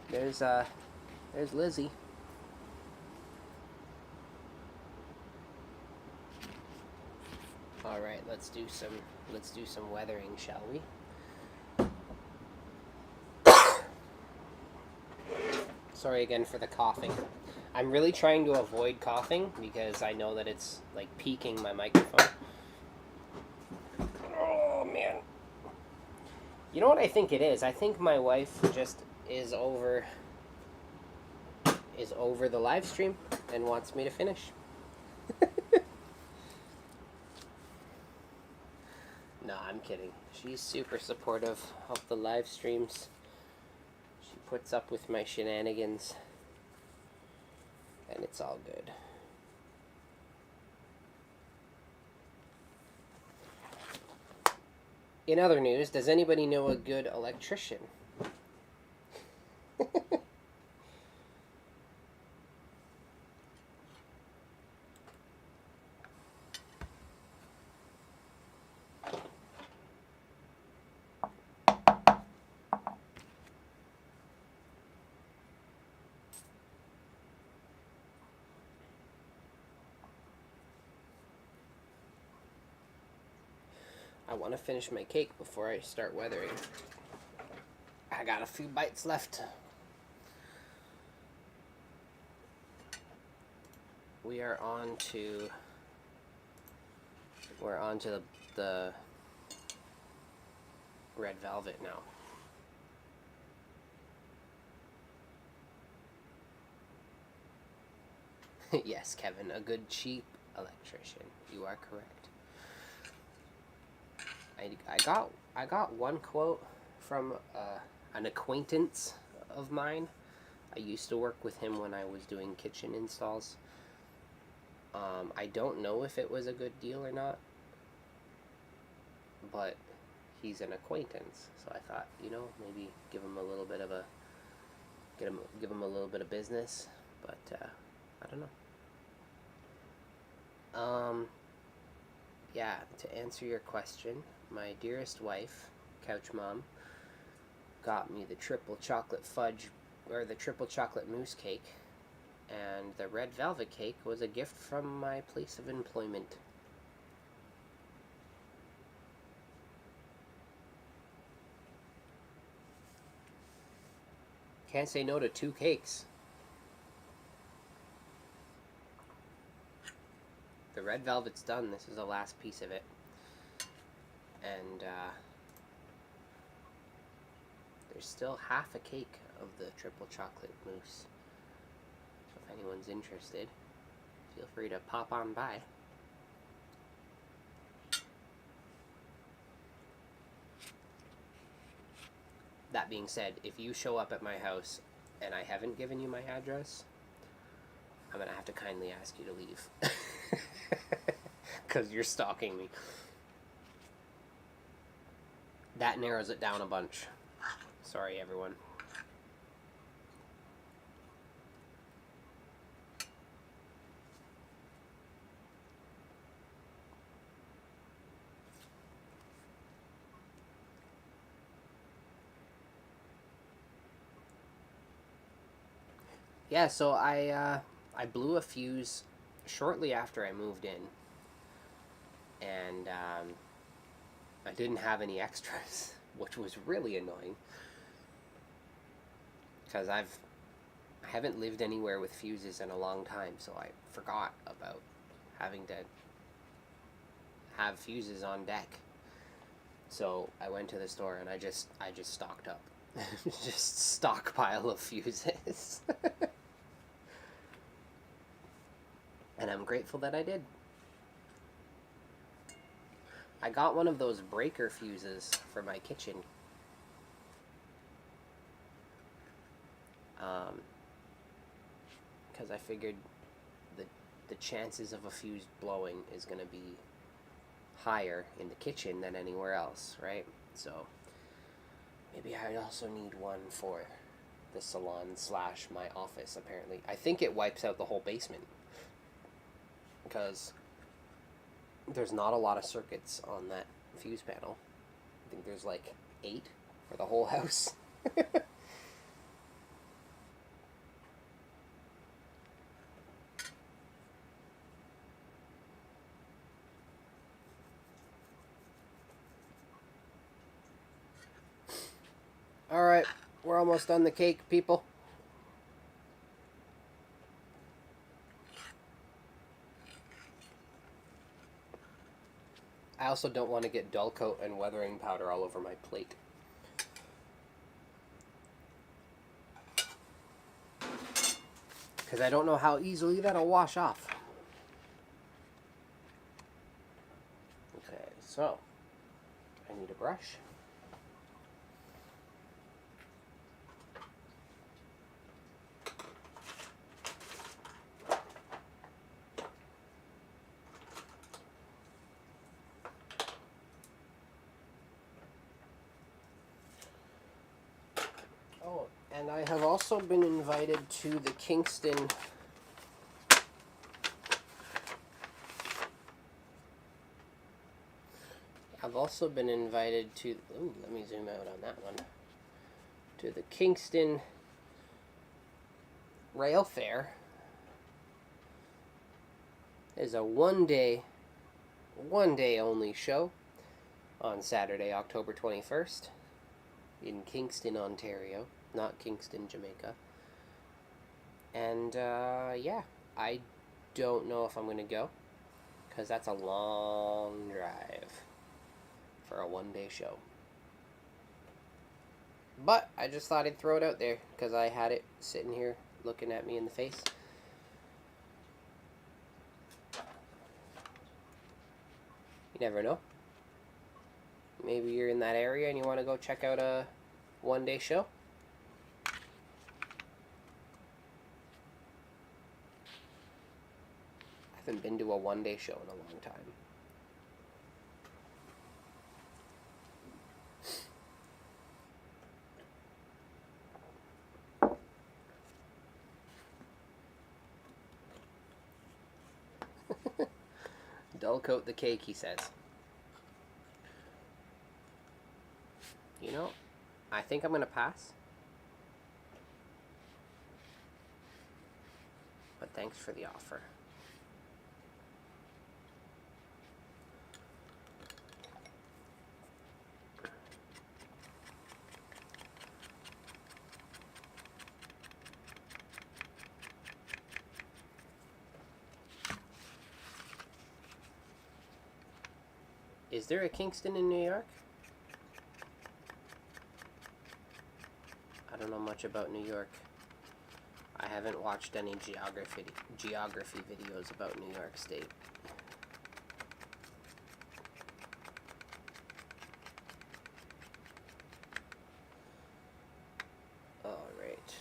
There's Lizzie. All right, let's do some weathering, shall we? Sorry again for the coughing. I'm really trying to avoid coughing because I know that it's like peaking my microphone. Oh man. You know what I think it is? I think my wife just is over the live stream and wants me to finish. No, I'm kidding. She's super supportive of the live streams. She puts up with my shenanigans. And it's all good. In other news, does anybody know a good electrician? I want to finish my cake before I start weathering. I got a few bites left. We're on to the red velvet now. Yes, Kevin, a good cheap electrician. You are correct. I got one quote from an acquaintance of mine. I used to work with him when I was doing kitchen installs. I don't know if it was a good deal or not, but he's an acquaintance, so I thought, maybe give him a little bit of give him a little bit of business, but I don't know. yeah, to answer your question, my dearest wife, Couch Mom, got me the triple chocolate fudge, or the triple chocolate mousse cake, and the red velvet cake was a gift from my place of employment. Can't say no to 2 cakes. The red velvet's done. This is the last piece of it. And there's still half a cake of the triple chocolate mousse. So if anyone's interested, feel free to pop on by. That being said, if you show up at my house and I haven't given you my address, I'm going to have to kindly ask you to leave. Because you're stalking me. That narrows it down a bunch. Sorry, everyone. Yeah, so I blew a fuse shortly after I moved in, and I didn't have any extras, which was really annoying, because I haven't lived anywhere with fuses in a long time, so I forgot about having to have fuses on deck. So I went to the store and I just stocked up. Just stockpile of fuses. And I'm grateful that I did. I got one of those breaker fuses for my kitchen. Because I figured the chances of a fuse blowing is going to be higher in the kitchen than anywhere else, right? So maybe I also need one for the salon / my office, apparently. I think it wipes out the whole basement, because there's not a lot of circuits on that fuse panel. I think there's like 8 for the whole house. Alright, we're almost done the cake, people. I also don't want to get dull coat and weathering powder all over my plate. Because I don't know how easily that'll wash off. Okay, so I need a brush. Oh, and I have also been invited to the Kingston ooh, let me zoom out on that one. To the Kingston Rail Fair. Is a one day only show on Saturday, October 21st in Kingston, Ontario, not Kingston, Jamaica. And yeah, I don't know if I'm going to go, because that's a long drive for a one-day show. But I just thought I'd throw it out there, because I had it sitting here looking at me in the face. You never know. Maybe you're in that area and you want to go check out a one-day show. I haven't been to a one-day show in a long time. Dull coat the cake, he says. You know, I think I'm going to pass. But thanks for the offer. Is there a Kingston in New York? I don't know much about New York. I haven't watched any geography videos about New York State. Alright,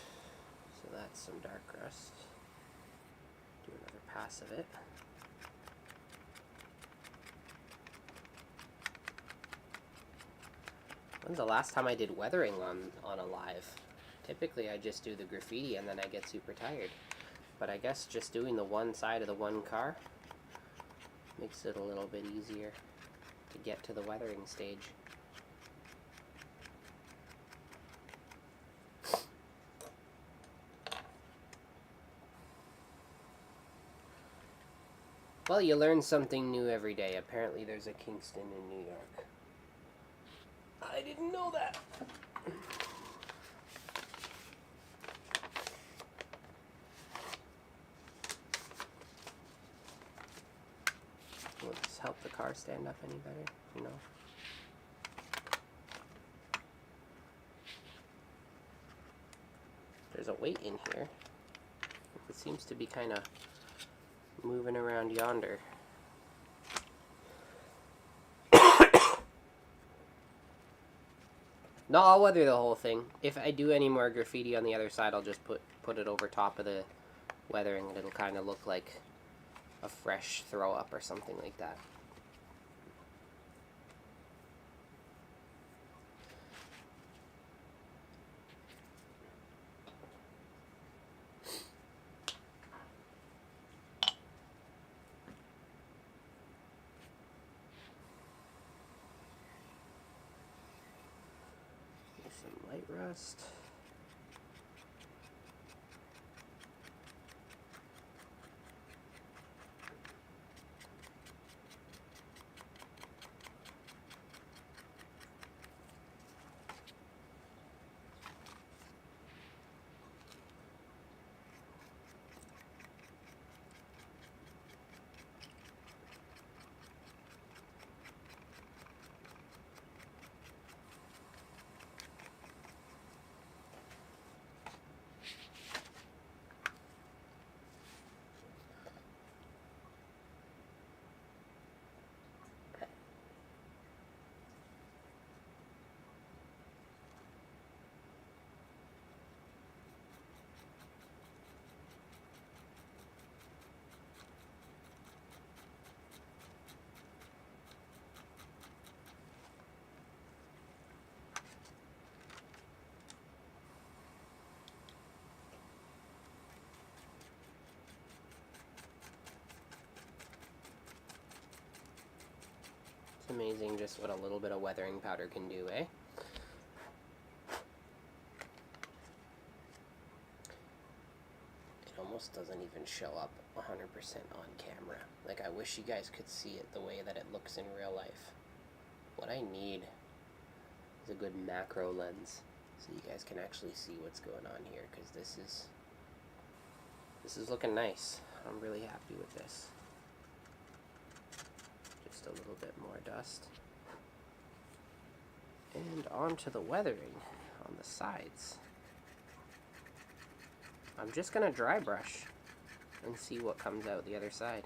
so that's some dark rust. Do another pass of it. When's the last time I did weathering on a live? Typically I just do the graffiti and then I get super tired. But I guess just doing the one side of the one car makes it a little bit easier to get to the weathering stage. Well, you learn something new every day. Apparently there's a Kingston in New York. I didn't know that. Will this help the car stand up any better? You know? There's a weight in here. It seems to be kind of moving around yonder. No, I'll weather the whole thing. If I do any more graffiti on the other side, I'll just put it over top of the weathering, and it'll kind of look like a fresh throw up or something like that. Some light rust. It's amazing just what a little bit of weathering powder can do, eh? It almost doesn't even show up 100% on camera. Like, I wish you guys could see it the way that it looks in real life. What I need is a good macro lens so you guys can actually see what's going on here, because this is looking nice. I'm really happy with this. Just a little bit more dust. And onto the weathering on the sides. I'm just gonna dry brush and see what comes out the other side.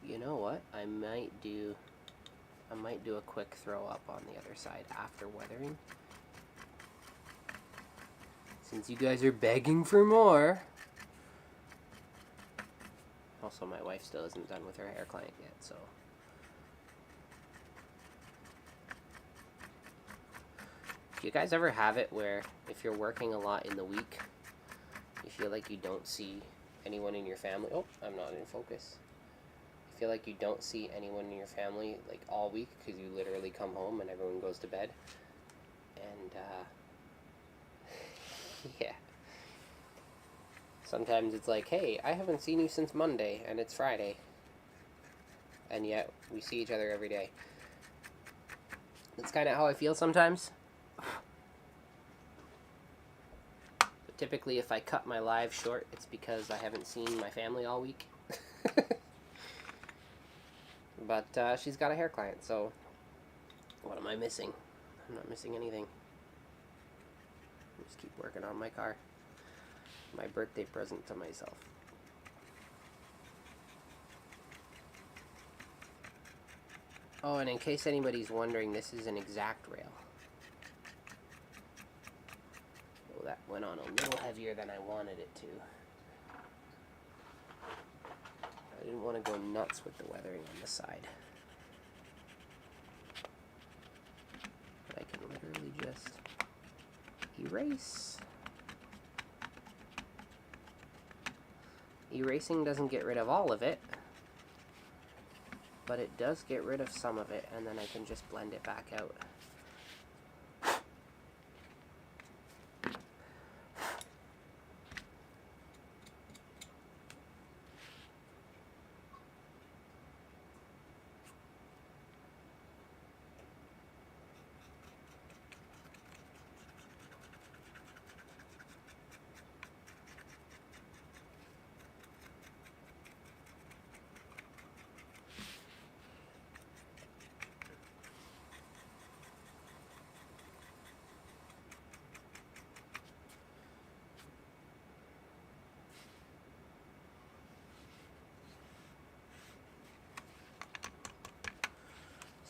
You know what? I might do a quick throw up on the other side after weathering. Since you guys are begging for more. Also, my wife still isn't done with her hair client yet, so. Do you guys ever have it where if you're working a lot in the week, you feel like you don't see anyone in your family? Oh, I'm not in focus. You feel like you don't see anyone in your family like all week because you literally come home and everyone goes to bed. And yeah. Sometimes it's like, hey, I haven't seen you since Monday and it's Friday. And yet we see each other every day. That's kind of how I feel sometimes. But typically if I cut my live short, it's because I haven't seen my family all week. But she's got a hair client, so what am I missing? I'm not missing anything. Just keep working on my car. My birthday present to myself. Oh, and in case anybody's wondering, this is an exact rail. Oh, that went on a little heavier than I wanted it to. I didn't want to go nuts with the weathering on the side. But I can literally just erase. Erasing doesn't get rid of all of it, but it does get rid of some of it, and then I can just blend it back out.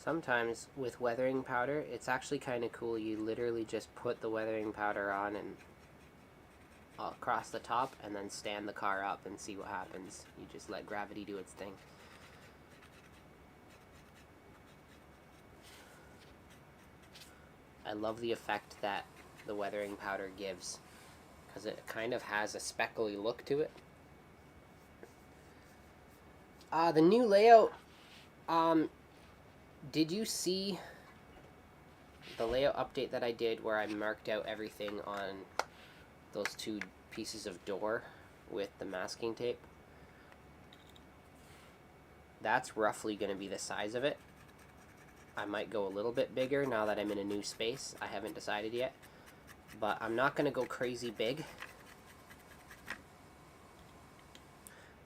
Sometimes with weathering powder, it's actually kind of cool. You literally just put the weathering powder on and across the top and then stand the car up and see what happens. You just let gravity do its thing. I love the effect that the weathering powder gives because it kind of has a speckly look to it. The new layout, did you see the layout update that I did where I marked out everything on those two pieces of door with the masking tape? That's roughly going to be the size of it. I might go a little bit bigger now that I'm in a new space. I haven't decided yet, but I'm not going to go crazy big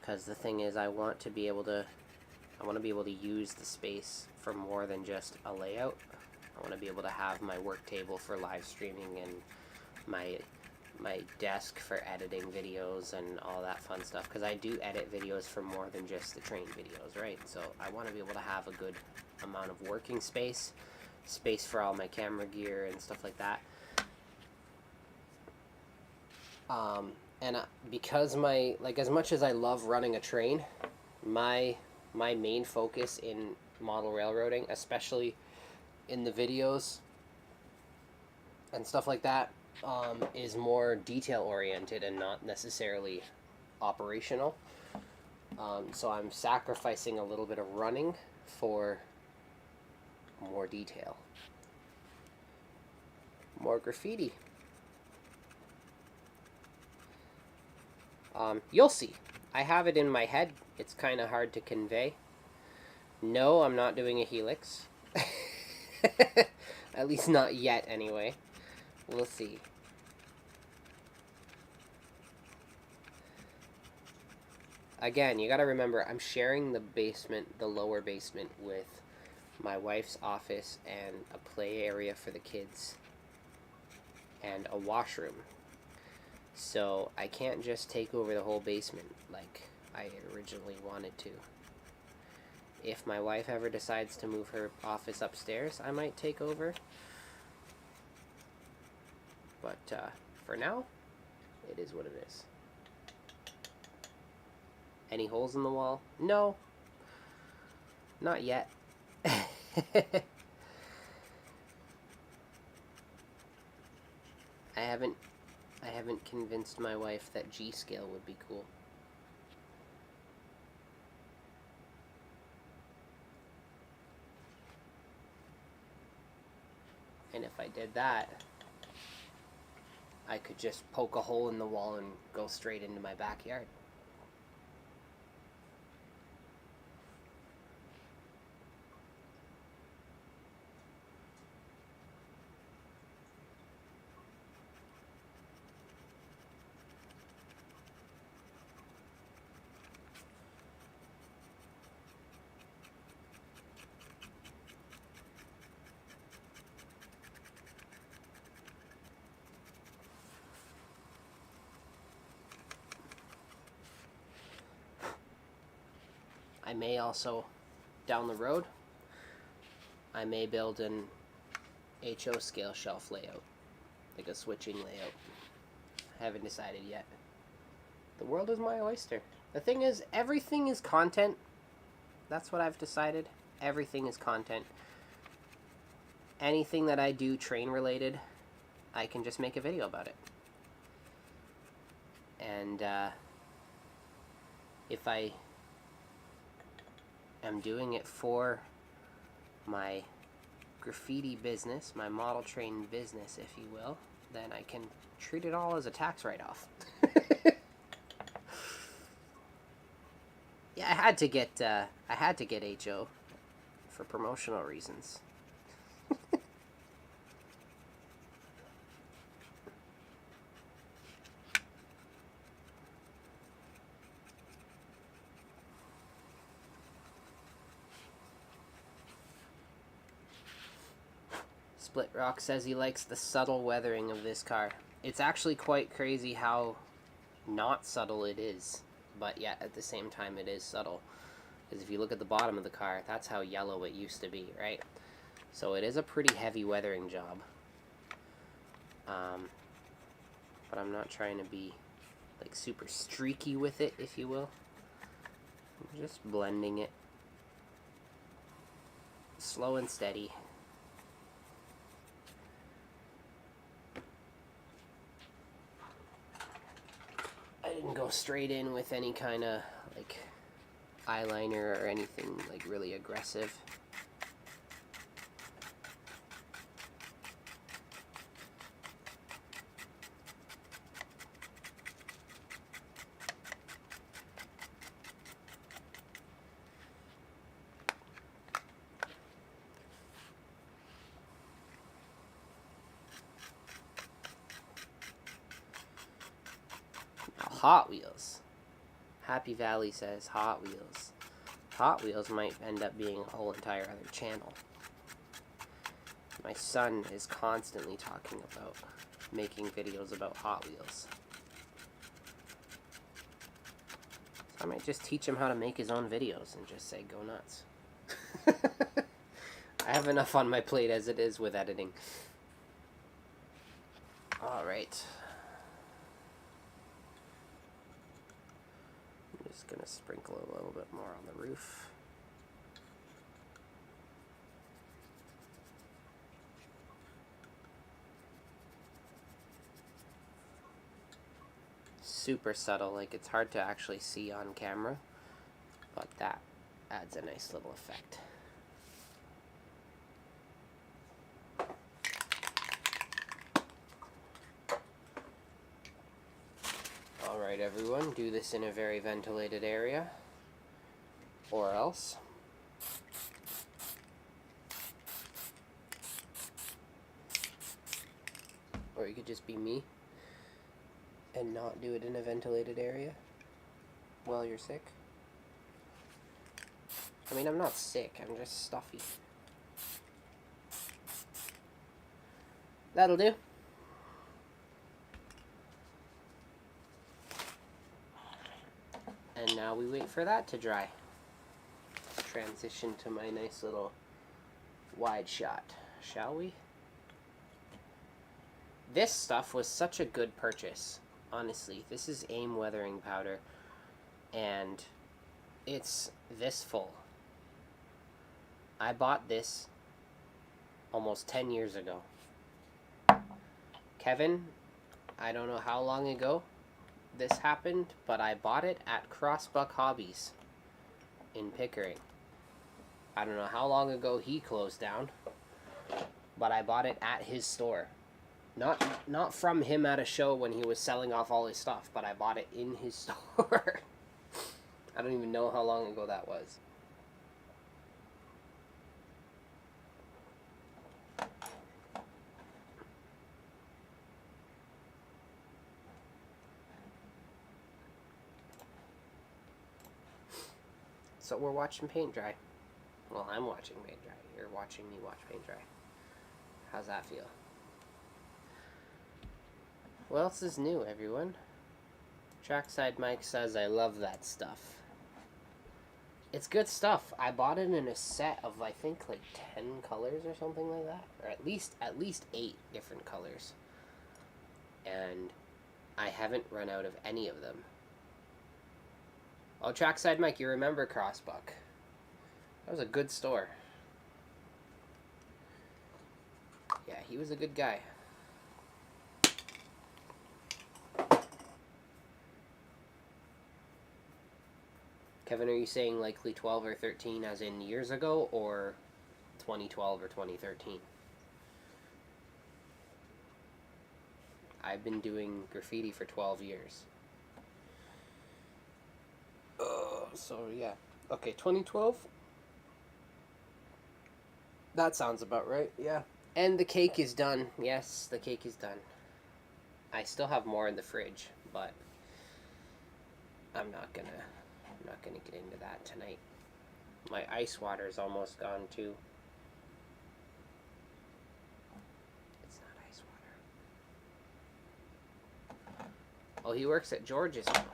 because the thing is I want to be able to use the space for more than just a layout. I want to be able to have my work table for live streaming and my desk for editing videos and all that fun stuff, because I do edit videos for more than just the train videos, right? So I want to be able to have a good amount of working space for all my camera gear and stuff like that. And because as much as I love running a train, my main focus in model railroading, especially in the videos and stuff like that, is more detail oriented and not necessarily operational. So I'm sacrificing a little bit of running for more detail. More graffiti. You'll see. I have it in my head. It's kind of hard to convey. No, I'm not doing a helix. At least not yet, anyway. We'll see. Again, you gotta remember, I'm sharing the basement, the lower basement, with my wife's office and a play area for the kids and a washroom. So I can't just take over the whole basement like I originally wanted to. If my wife ever decides to move her office upstairs, I might take over. But for now, it is what it is. Any holes in the wall? No. Not yet. I haven't convinced my wife that G-scale would be cool. And if I did that, I could just poke a hole in the wall and go straight into my backyard. I may also, down the road, I may build an HO scale shelf layout, like a switching layout. I haven't decided yet. The world is my oyster. The thing is, everything is content. That's what I've decided. Everything is content. Anything that I do train related, I can just make a video about it. And if I am doing it for my graffiti business, my model train business, if you will, then I can treat it all as a tax write-off. Yeah, I had to get HO for promotional reasons. Split Rock says he likes the subtle weathering of this car. It's actually quite crazy how not subtle it is, but yet at the same time it is subtle. Because if you look at the bottom of the car, that's how yellow it used to be, right? So it is a pretty heavy weathering job. But I'm not trying to be like super streaky with it, if you will. I'm just blending it slow and steady. I didn't go straight in with any kind of like eyeliner or anything like really aggressive. Hot Wheels. Happy Valley says Hot Wheels. Hot Wheels might end up being a whole entire other channel. My son is constantly talking about making videos about Hot Wheels. So I might just teach him how to make his own videos and just say, go nuts. I have enough on my plate as it is with editing. Alright. Just gonna sprinkle a little bit more on the roof. Super subtle, like it's hard to actually see on camera, but that adds a nice little effect. Alright everyone, do this in a very ventilated area, or else. Or you could just be me and not do it in a ventilated area while you're sick. I mean, I'm not sick, I'm just stuffy. That'll do. And now we wait for that to dry. Transition to my nice little wide shot, shall we? This stuff was such a good purchase, honestly. This is AIM weathering powder, and it's this full. I bought this almost 10 years ago. Kevin I don't know how long ago this happened, but I bought it at Crossbuck Hobbies in Pickering. I don't know how long ago he closed down, but I bought it at his store. Not from him at a show when he was selling off all his stuff, but I bought it in his store. I don't even know how long ago that was. So we're watching paint dry. Well, I'm watching paint dry. You're watching me watch paint dry. How's that feel? What else is new, everyone? Trackside Mike says, I love that stuff. It's good stuff. I bought it in a set of, I think, like 10 colors or something like that. Or at least 8 different colors. And I haven't run out of any of them. Oh, Trackside Mike, you remember Crossbuck. That was a good store. Yeah, he was a good guy. Kevin, are you saying likely 12 or 13 as in years ago, or 2012 or 2013? I've been doing graffiti for 12 years. So yeah. Okay, 2012? That sounds about right, yeah. And the cake is done. Yes, the cake is done. I still have more in the fridge, but I'm not gonna get into that tonight. My ice water is almost gone too. It's not ice water. Oh, he works at George's now.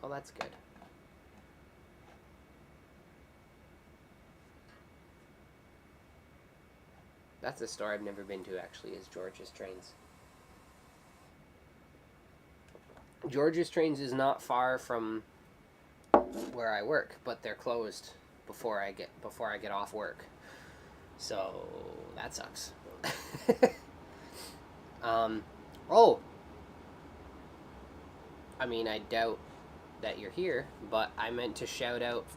Oh, that's good. That's a store I've never been to, actually, is George's Trains. George's Trains is not far from where I work, but they're closed before I get off work. So that sucks. Oh, I mean, I doubt that you're here, but I meant to shout out.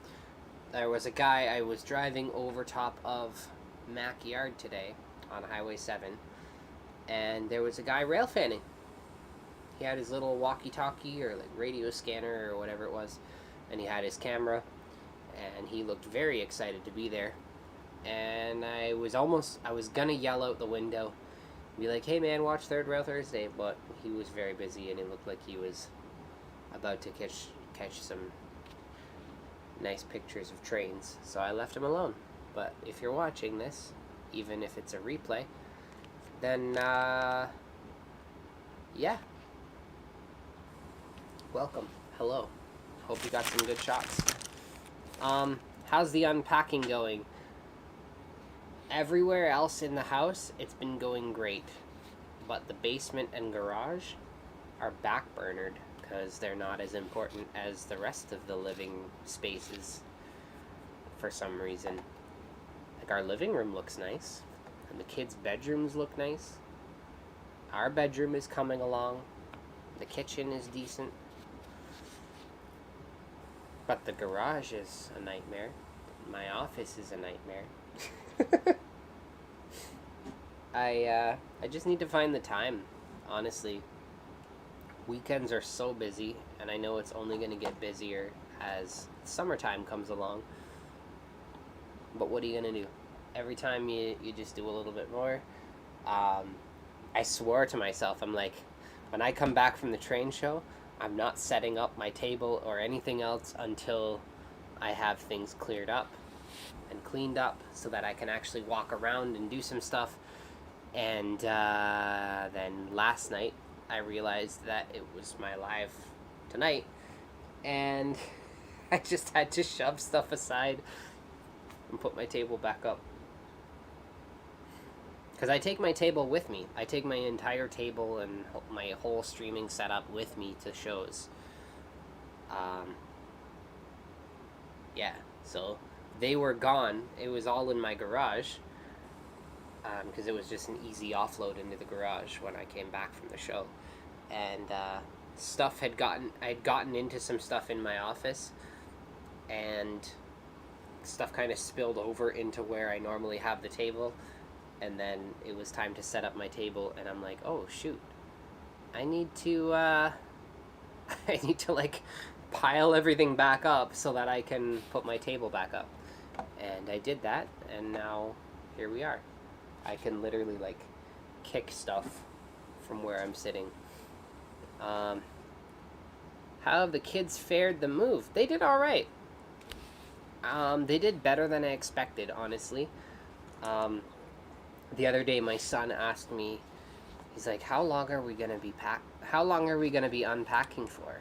There was a guy, I was driving over top of Mac Yard today on Highway 7, and there was a guy rail fanning. He had his little walkie-talkie or like radio scanner or whatever it was, and he had his camera, and he looked very excited to be there. And I was gonna yell out the window, be like, hey man, watch Third Rail Thursday, but he was very busy and it looked like he was about to catch some nice pictures of trains, so I left him alone. But if you're watching this, even if it's a replay, then yeah, welcome, hello, hope you got some good shots. How's the unpacking going? Everywhere else in the house, it's been going great, but the basement and garage are backburnered because they're not as important as the rest of the living spaces for some reason. Like, our living room looks nice, and the kids' bedrooms look nice. Our bedroom is coming along. The kitchen is decent. But the garage is a nightmare. My office is a nightmare. I just need to find the time, honestly. Weekends are so busy, and I know it's only going to get busier as summertime comes along. But what are you going to do? Every time you just do a little bit more. I swore to myself, I'm like, when I come back from the train show, I'm not setting up my table or anything else until I have things cleared up and cleaned up so that I can actually walk around and do some stuff. And then last night, I realized that it was my live tonight, and I just had to shove stuff aside and put my table back up. Because I take my table with me. I take my entire table and my whole streaming setup with me to shows. Yeah, so they were gone. It was all in my garage. Because it was just an easy offload into the garage when I came back from the show. and I'd gotten into some stuff in my office, and stuff kind of spilled over into where I normally have the table, and then it was time to set up my table, and I'm like, oh shoot, I need to like pile everything back up so that I can put my table back up. And I did that, and now here we are. I can literally like kick stuff from where I'm sitting. How have the kids fared the move? They did all right. They did better than I expected, honestly. The other day, my son asked me, he's like, "How long are we gonna be unpacking for?"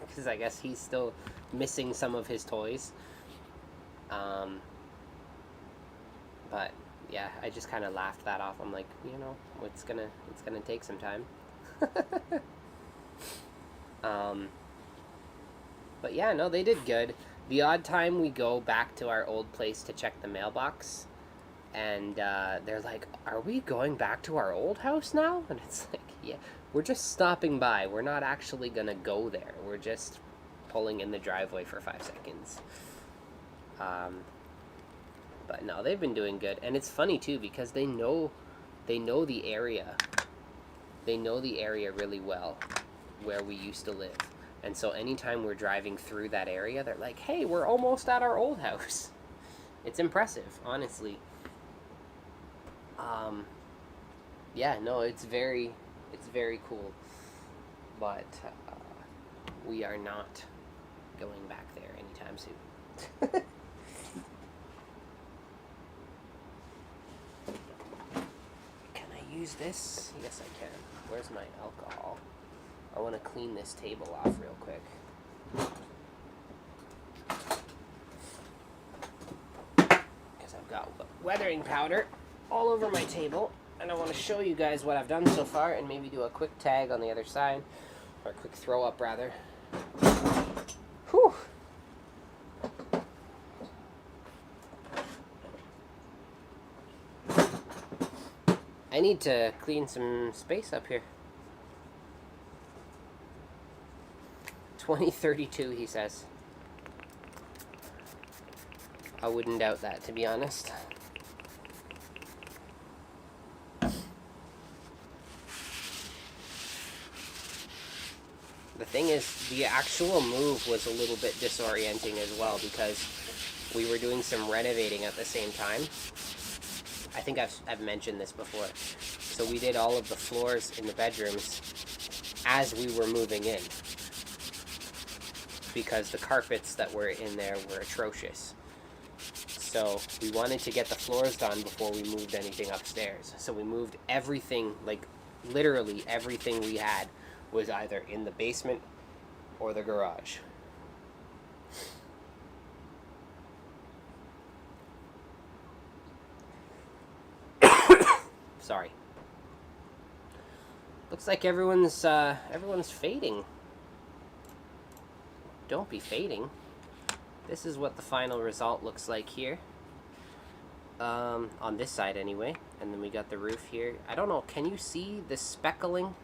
Because I guess he's still missing some of his toys. But yeah, I just kind of laughed that off. I'm like, you know, it's gonna take some time. But yeah, no, they did good. The odd time we go back to our old place to check the mailbox, and they're like, "Are we going back to our old house now?" And it's like, yeah, we're just stopping by. We're not actually gonna go there. We're just pulling in the driveway for 5 seconds. But no, they've been doing good, and it's funny too because they know the area. They know the area really well, where we used to live, and so anytime we're driving through that area, they're like, "Hey, we're almost at our old house." It's impressive, honestly. Yeah, no, it's very cool, but we are not going back there anytime soon. Use this? Yes, I can. Where's my alcohol? I want to clean this table off real quick. Because I've got weathering powder all over my table, and I want to show you guys what I've done so far and maybe do a quick tag on the other side, or a quick throw up rather. Whew! I need to clean some space up here. 2032, he says. I wouldn't doubt that, to be honest. The thing is, the actual move was a little bit disorienting as well because we were doing some renovating at the same time. I think I've mentioned this before. So we did all of the floors in the bedrooms as we were moving in, because the carpets that were in there were atrocious. So we wanted to get the floors done before we moved anything upstairs. So we moved everything, like literally everything we had was either in the basement or the garage. Sorry. Looks like everyone's fading. Don't be fading. This is what the final result looks like here. On this side anyway. And then we got the roof here. I don't know, can you see the speckling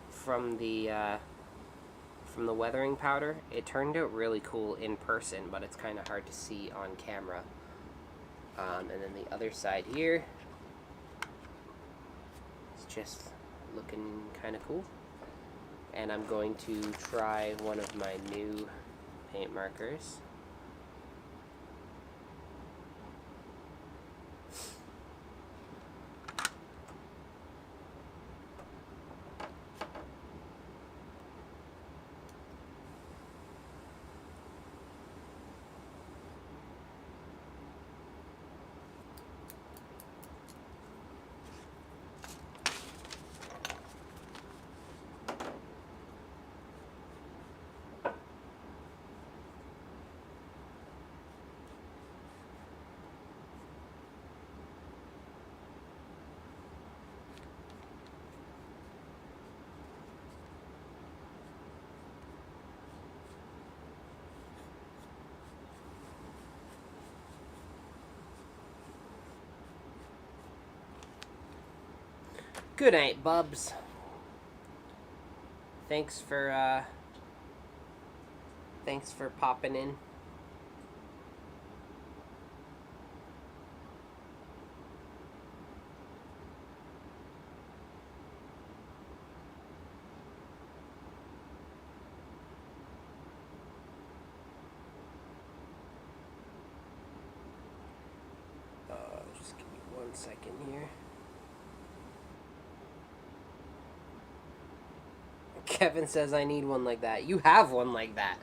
from the weathering powder? It turned out really cool in person, but it's kind of hard to see on camera. And then the other side here. Just looking kind of cool, and I'm going to try one of my new paint markers. Good night, bubs. Thanks for popping in. Just give me 1 second here. Kevin says I need one like that. You have one like that.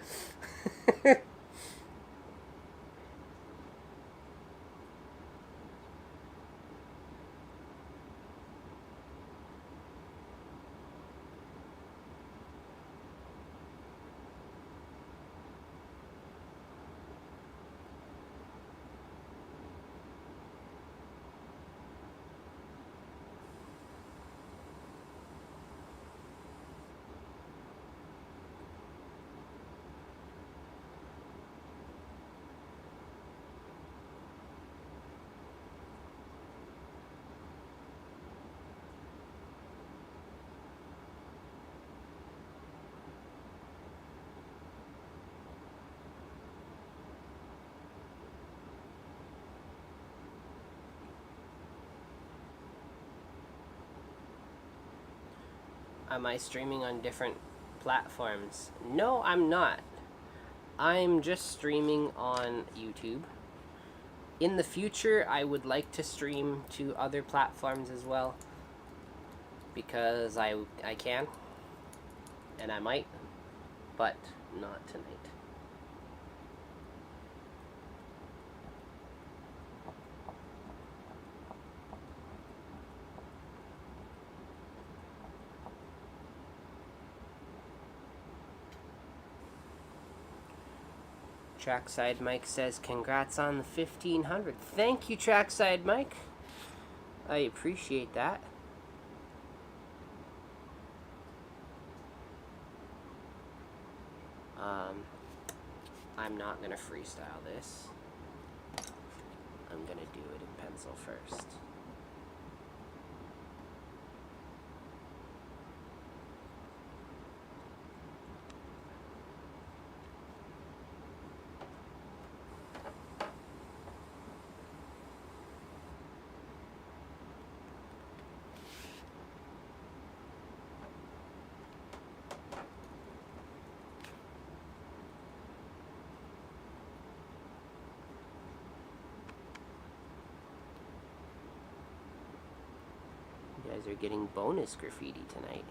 Am I streaming on different platforms? No, I'm not. I'm just streaming on YouTube. In the future, I would like to stream to other platforms as well. Because I can. And I might. But not tonight. Trackside Mike says, congrats on the 1500. Thank you, Trackside Mike. I appreciate that. I'm not going to freestyle this. I'm going to do it in pencil first. Are getting bonus graffiti tonight.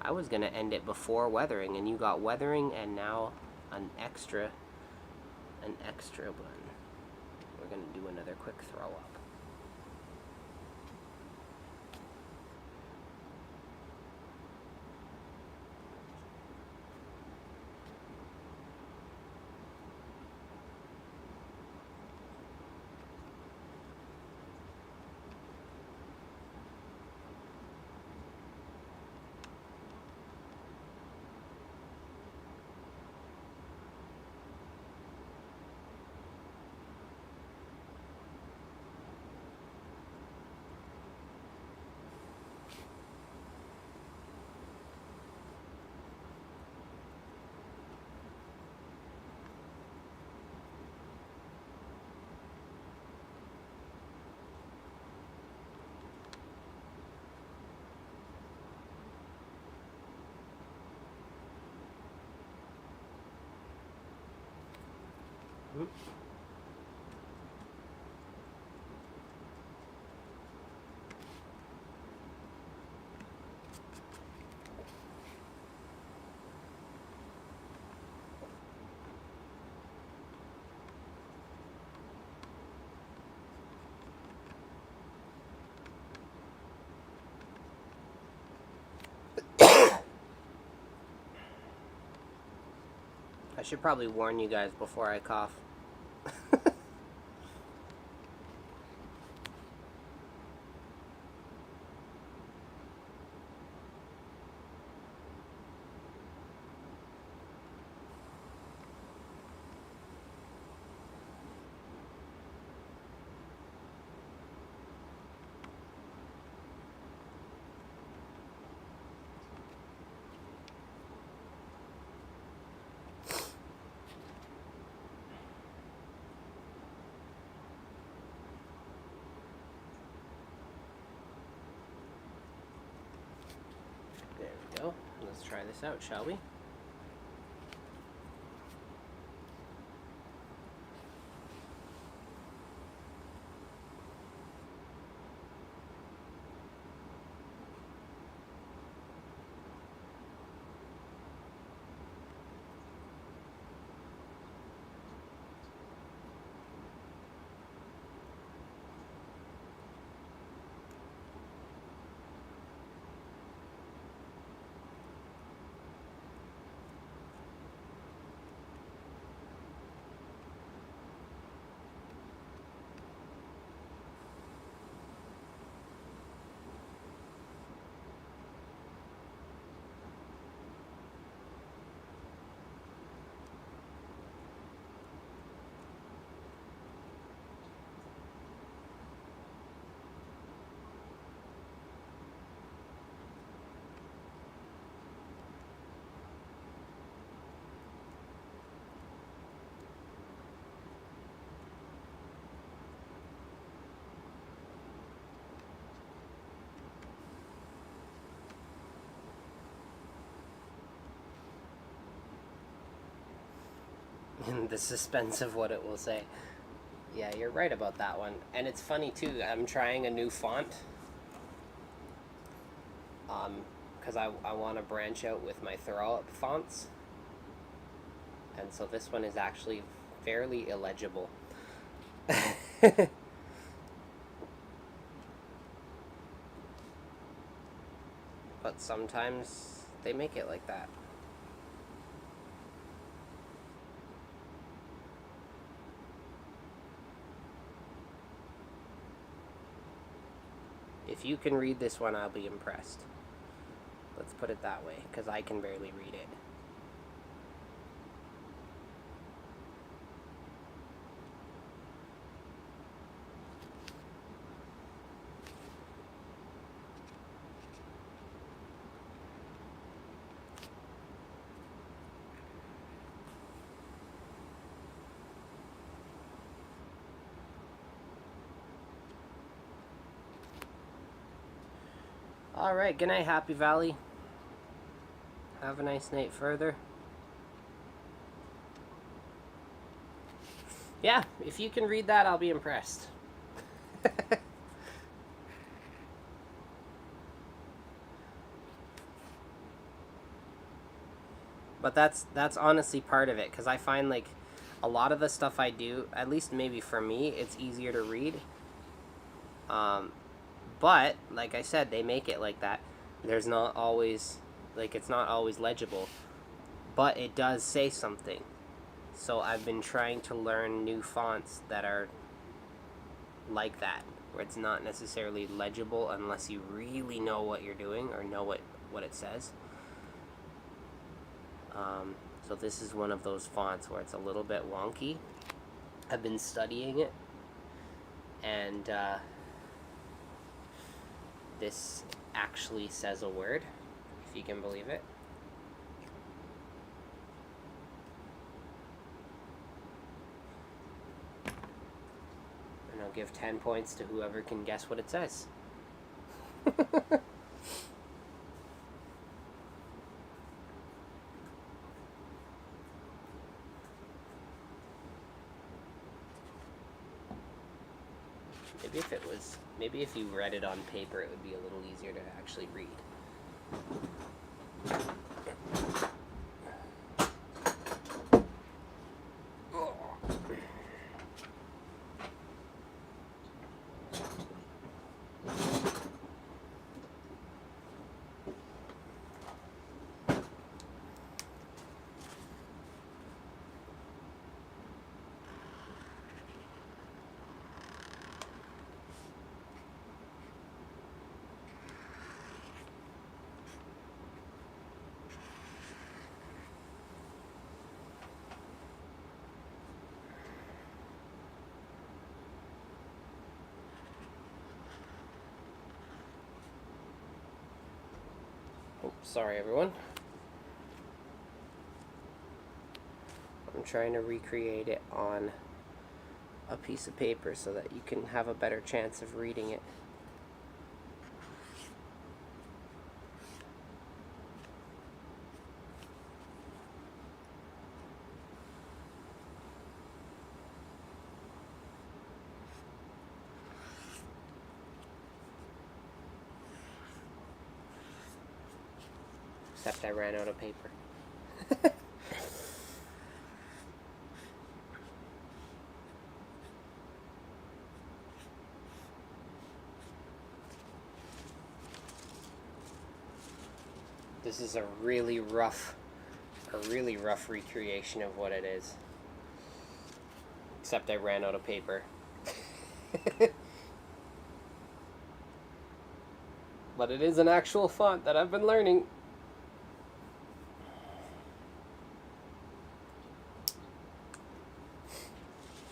I was gonna end it before weathering, and you got weathering and now an extra one. We're gonna do another quick throw up. I should probably warn you guys before I cough. go. Let's try this out, shall we? The suspense of what it will say. Yeah, you're right about that one. And it's funny too, I'm trying a new font. Because I want to branch out with my throw up fonts. And so this one is actually fairly illegible. But sometimes they make it like that. If you can read this one, I'll be impressed. Let's put it that way, because I can barely read it. Alright, good night, Happy Valley. Have a nice night further. Yeah, if you can read that, I'll be impressed. But that's honestly part of it, because I find like a lot of the stuff I do, at least maybe for me, it's easier to read. But, like I said, they make it like that. There's not always, like, it's not always legible. But it does say something. So I've been trying to learn new fonts that are like that, where it's not necessarily legible unless you really know what you're doing or know what it says. So this is one of those fonts where it's a little bit wonky. I've been studying it, and this actually says a word, if you can believe it. And I'll give 10 points to whoever can guess what it says. Maybe if you read it on paper, it would be a little easier to actually read. Sorry, everyone. I'm trying to recreate it on a piece of paper so that you can have a better chance of reading it. Except I ran out of paper. This is a really rough recreation of what it is. Except I ran out of paper. But it is an actual font that I've been learning.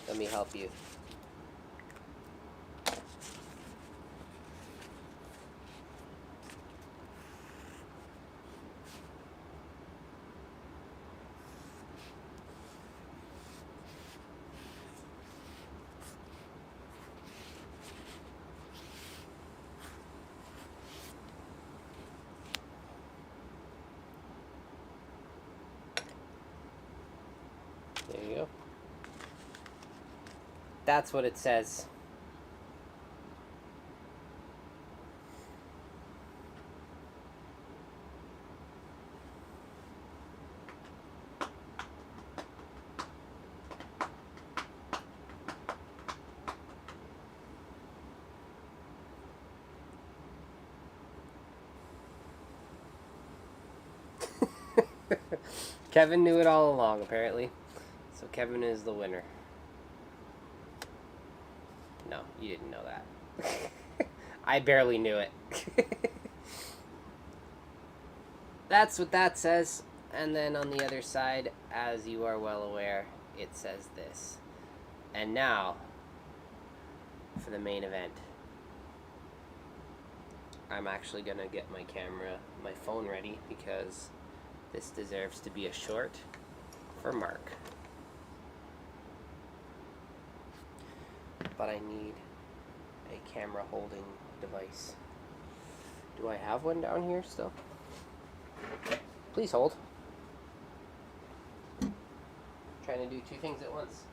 Let me help you. There you go. That's what it says. Kevin knew it all along, apparently. So Kevin is the winner. No, you didn't know that. I barely knew it. That's what that says. And then on the other side, as you are well aware, it says this. And now, for the main event. I'm actually going to get my phone ready, because this deserves to be a short for Mark. But I need a camera holding device. Do I have one down here still? Please hold. Trying to do two things at once.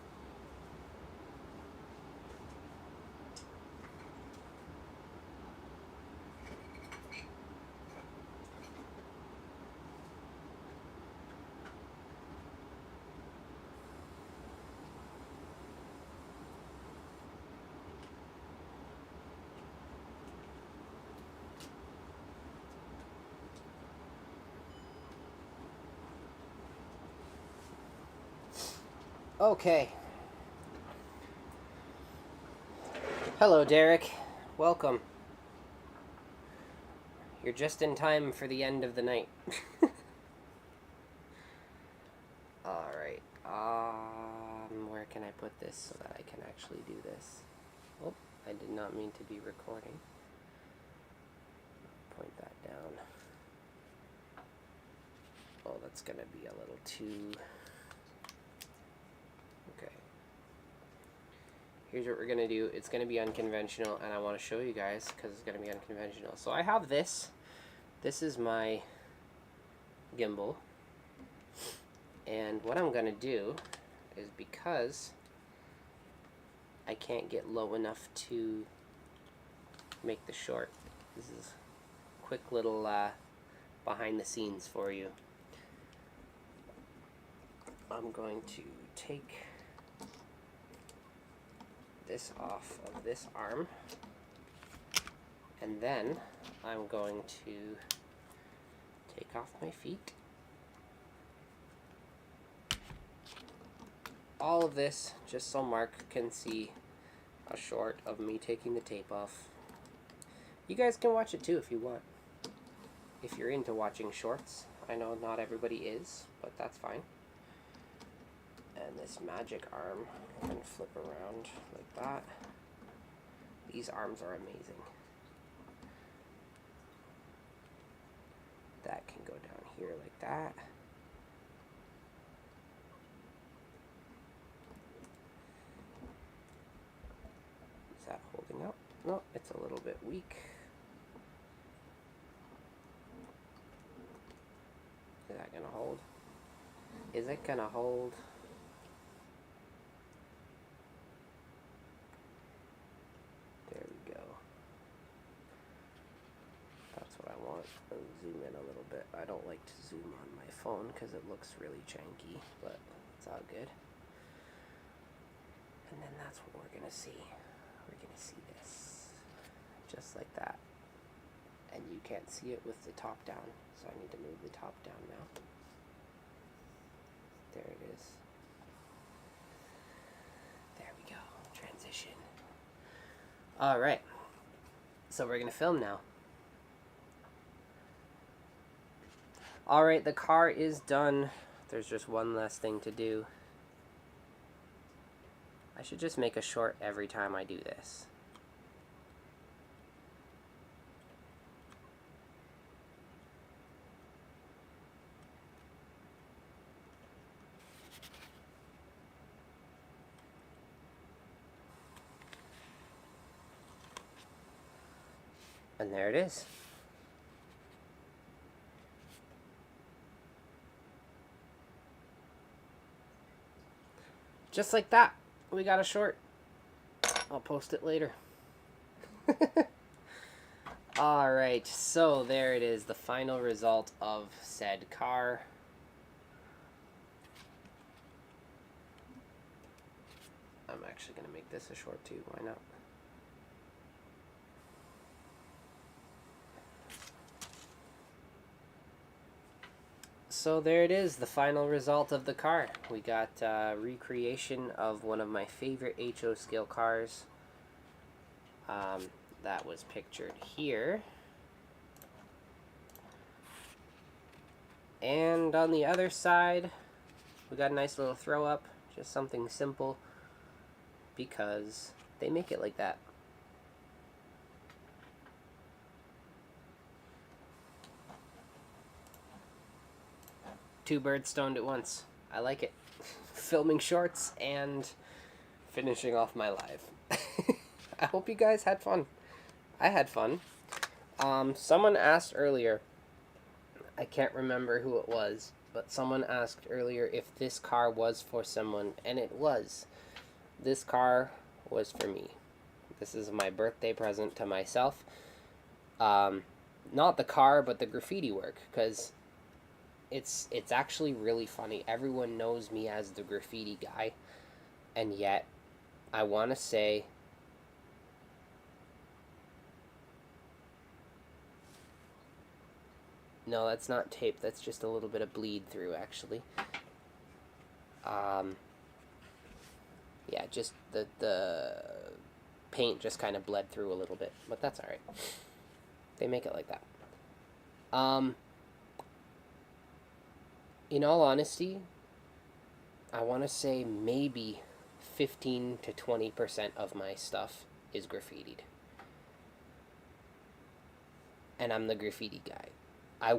Okay. Hello, Derek. Welcome. You're just in time for the end of the night. Alright. Where can I put this so that I can actually do this? Oh, I did not mean to be recording. Point that down. Oh, that's gonna be a little too... Okay. Here's what we're going to do. It's going to be unconventional, and I want to show you guys because it's going to be unconventional. So I have this. This is my gimbal. And what I'm going to do is, because I can't get low enough to make the short, this is a quick little behind the scenes for you. I'm going to take this off of this arm, and then I'm going to take off my feet. All of this just so Mark can see a short of me taking the tape off. You guys can watch it too if you want. If you're into watching shorts. I know not everybody is, but that's fine. And this magic arm can flip around like that. These arms are amazing. That can go down here like that. Is that holding up? No, it's a little bit weak. Is that gonna hold? Is it gonna hold? There we go. That's what I want. zoom in a little bit. I don't like to zoom on my phone because it looks really janky, but it's all good. And then that's what we're gonna see. We're gonna see this, just like that. And you can't see it with the top down, so I need to move the top down now. There it is. There we go. Transition. All right. So we're gonna film now. All right, the car is done. There's just one last thing to do. I should just make a short every time I do this. And there it is. Just like that, we got a short. I'll post it later. Alright, so there it is, the final result of said car. I'm actually going to make this a short too, why not? So there it is, the final result of the car. We got recreation of one of my favorite HO scale cars. That was pictured here. And on the other side, we got a nice little throw up, just something simple, because they make it like that. Two birds stoned at once. I like it. Filming shorts and finishing off my live. I hope you guys had fun. I had fun. Someone asked earlier, I can't remember who it was, but someone asked earlier if this car was for someone, and it was. This car was for me. This is my birthday present to myself. Not the car, but the graffiti work, because it's actually really funny. Everyone knows me as the graffiti guy, and yet I want to say no, that's not tape, that's just a little bit of bleed through actually. Yeah, just the paint just kind of bled through a little bit, but that's alright. They make it like that. In all honesty, I want to say maybe 15 to 20% of my stuff is graffitied. And I'm the graffiti guy. I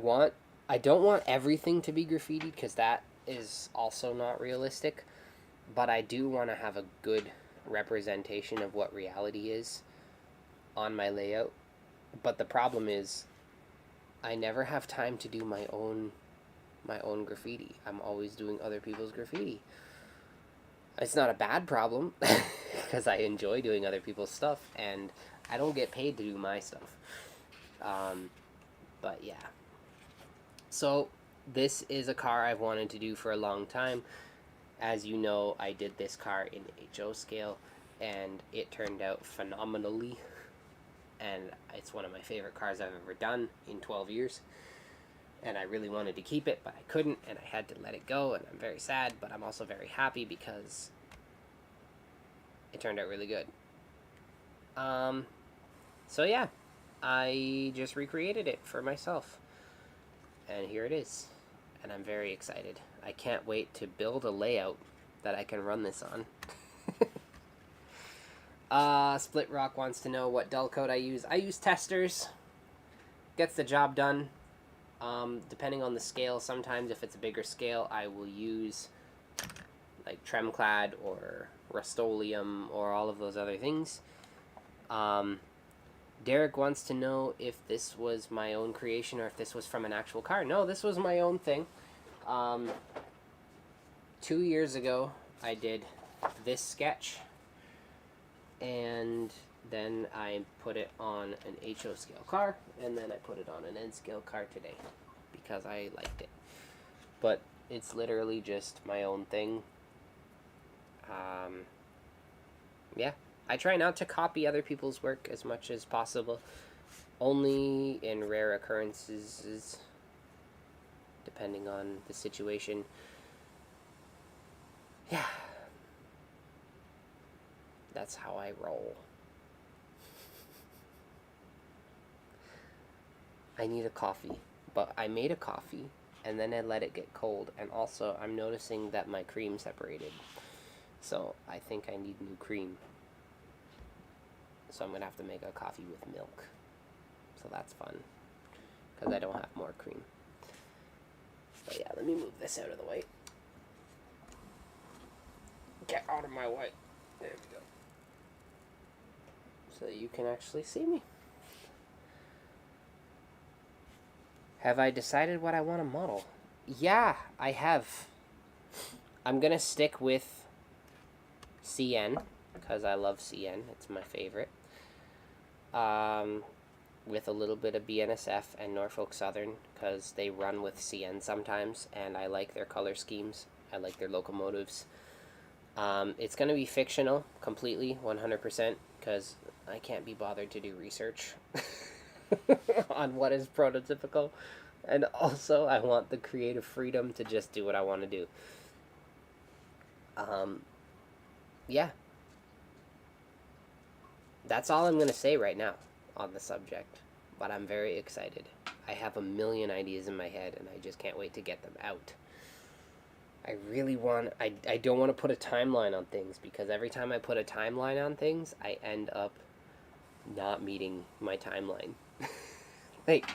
don't want everything to be graffitied, because that is also not realistic, but I do want to have a good representation of what reality is on my layout. But the problem is, I never have time to do my own graffiti. I'm always doing other people's graffiti. It's not a bad problem, because I enjoy doing other people's stuff, and I don't get paid to do my stuff. But yeah. So this is a car I've wanted to do for a long time. As you know, I did this car in HO scale, and it turned out phenomenally. And it's one of my favorite cars I've ever done in 12 years. And I really wanted to keep it, but I couldn't, and I had to let it go, and I'm very sad, but I'm also very happy because it turned out really good. So yeah, I just recreated it for myself, and here it is, and I'm very excited. I can't wait to build a layout that I can run this on. Split Rock wants to know what dull code I use. I use testers. Gets the job done. Depending on the scale, sometimes if it's a bigger scale, I will use like Tremclad or Rust-Oleum or all of those other things. Derek wants to know if this was my own creation or if this was from an actual car. No, this was my own thing. 2 years ago, I did this sketch, and then I put it on an HO scale car, and then I put it on an N-scale card today because I liked it. But it's literally just my own thing. Yeah, I try not to copy other people's work as much as possible. Only in rare occurrences, depending on the situation. Yeah. That's how I roll. I need a coffee. But I made a coffee, and then I let it get cold. And also, I'm noticing that my cream separated. So, I think I need new cream. So, I'm going to have to make a coffee with milk. So, that's fun. Because I don't have more cream. But yeah, let me move this out of the way. Get out of my way. There we go. So that you can actually see me. Have I decided what I want to model? Yeah, I have. I'm going to stick with CN, because I love CN. It's my favorite. With a little bit of BNSF and Norfolk Southern, because they run with CN sometimes, and I like their color schemes. I like their locomotives. It's going to be fictional, completely, 100%, because I can't be bothered to do research on what is prototypical. And also, I want the creative freedom to just do what I want to do. Yeah. That's all I'm going to say right now on the subject. But I'm very excited. I have a million ideas in my head, and I just can't wait to get them out. I really want... I don't want to put a timeline on things, because every time I put a timeline on things, I end up not meeting my timeline. Like,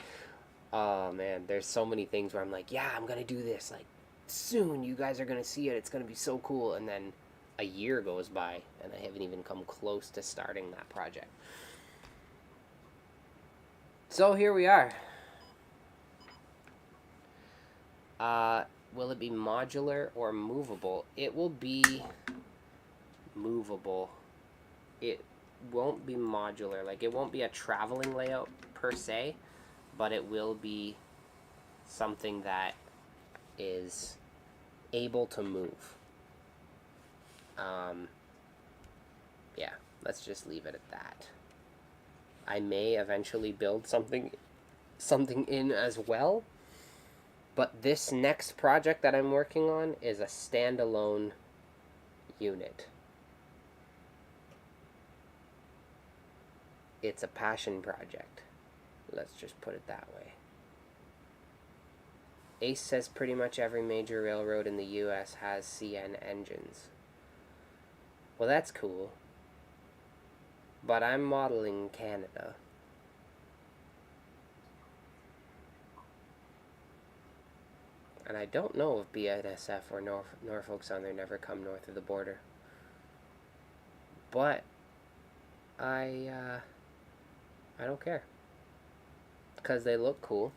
oh man, there's so many things where I'm like, yeah, I'm going to do this. Like, soon you guys are going to see it. It's going to be so cool. And then a year goes by, and I haven't even come close to starting that project. So here we are. Will it be modular or movable? It will be movable. It won't be modular. Like, it won't be a traveling layout per se, but it will be something that is able to move. Yeah, let's just leave it at that. I may eventually build something in as well, but this next project that I'm working on is a standalone unit. It's a passion project. Let's just put it that way. Ace says pretty much every major railroad in the US has CN engines. Well, that's cool. But I'm modeling Canada. And I don't know if BNSF or Norfolk Southern ever come north of the border. But I don't care. Because they look cool.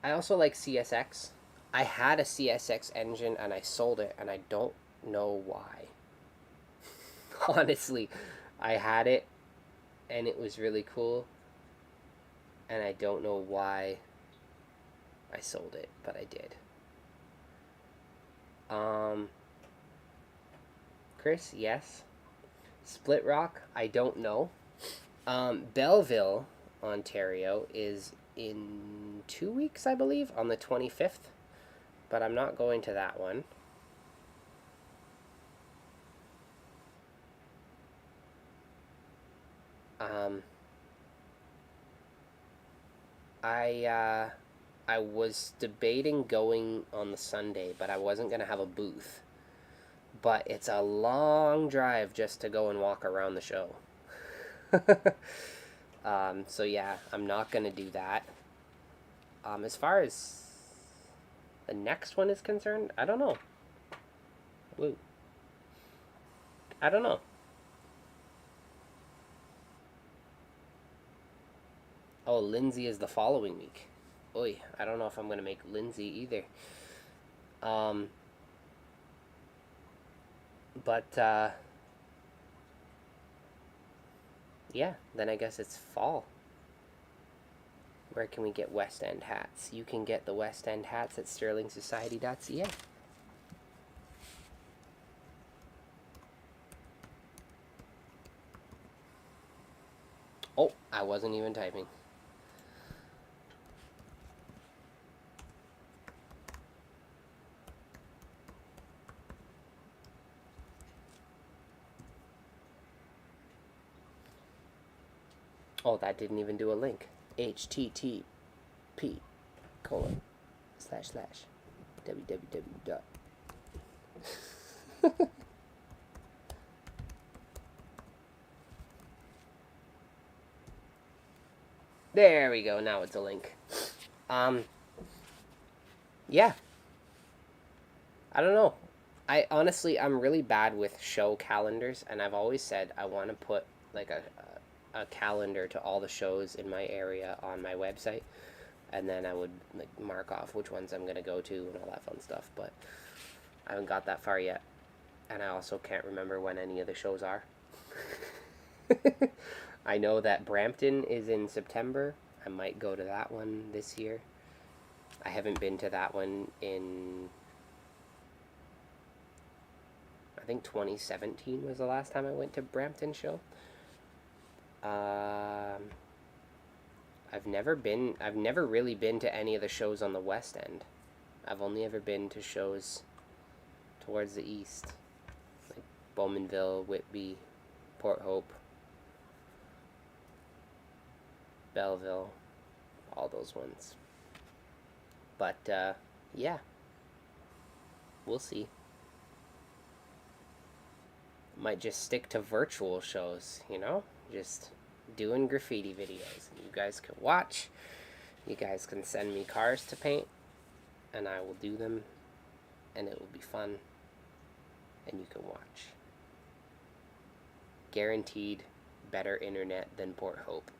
I also like CSX. I had a CSX engine and I sold it, and I don't know why. Honestly, I had it and it was really cool, and I don't know why I sold it, but I did. Chris, yes. Split Rock, I don't know. Belleville, Ontario is in 2 weeks, I believe, on the 25th, but I'm not going to that one. I was debating going on the Sunday, but I wasn't going to have a booth. But it's a long drive just to go and walk around the show. So yeah, I'm not going to do that. As far as the next one is concerned, I don't know. Woo. I don't know. Oh, Lindsay is the following week. Oy, I don't know if I'm going to make Lindsay either. But, yeah, then I guess it's fall. Where can we get West End hats? You can get the West End hats at sterlingsociety.ca. Oh, I wasn't even typing. Oh, that didn't even do a link. http://www. There we go. Now it's a link. Yeah. I don't know. I'm really bad with show calendars, and I've always said I want to put like a calendar to all the shows in my area on my website, and then I would like mark off which ones I'm gonna go to and all that fun stuff. But I haven't got that far yet, and I also can't remember when any of the shows are. I know that Brampton is in September. I might go to that one this year. I haven't been to that one in, I think 2017 was the last time I went to Brampton show. I've never really been to any of the shows on the West End. I've only ever been to shows towards the east, like Bowmanville, Whitby, Port Hope, Belleville, all those ones. But, yeah. We'll see. Might just stick to virtual shows, you know? Just doing graffiti videos. You guys can watch. You guys can send me cars to paint. And I will do them. And it will be fun. And you can watch. Guaranteed better internet than Port Hope.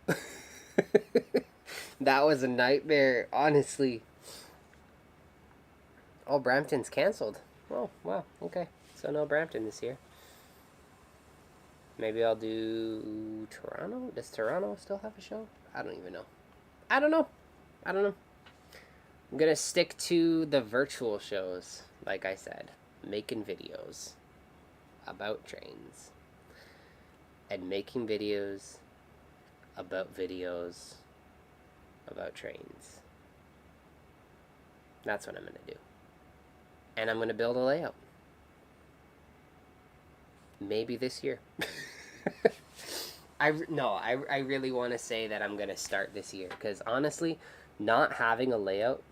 That was a nightmare, honestly. Oh, Brampton's canceled. Oh, wow, okay. So no Brampton this year. Maybe I'll do Toronto? Does Toronto still have a show? I don't even know. I don't know. I'm gonna stick to the virtual shows, like I said. Making videos about trains. And making videos about trains. That's what I'm gonna do. And I'm gonna build a layout. Maybe this year. I really want to say that I'm gonna start this year, because honestly, not having a layout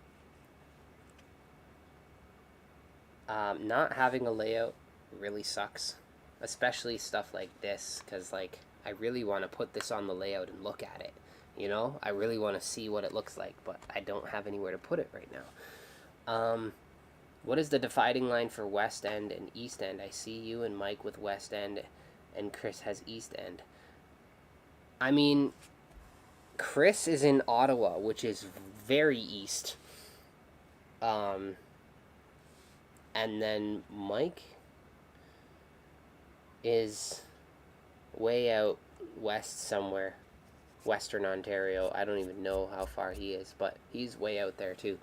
really sucks, especially stuff like this, because like I really want to put this on the layout and look at it, you know. I really want to see what it looks like, but I don't have anywhere to put it right now. What is the dividing line for West End and East End? I see you and Mike with West End, and Chris has East End. I mean, Chris is in Ottawa, which is very east. And then Mike is way out west somewhere. Western Ontario. I don't even know how far he is, but he's way out there too.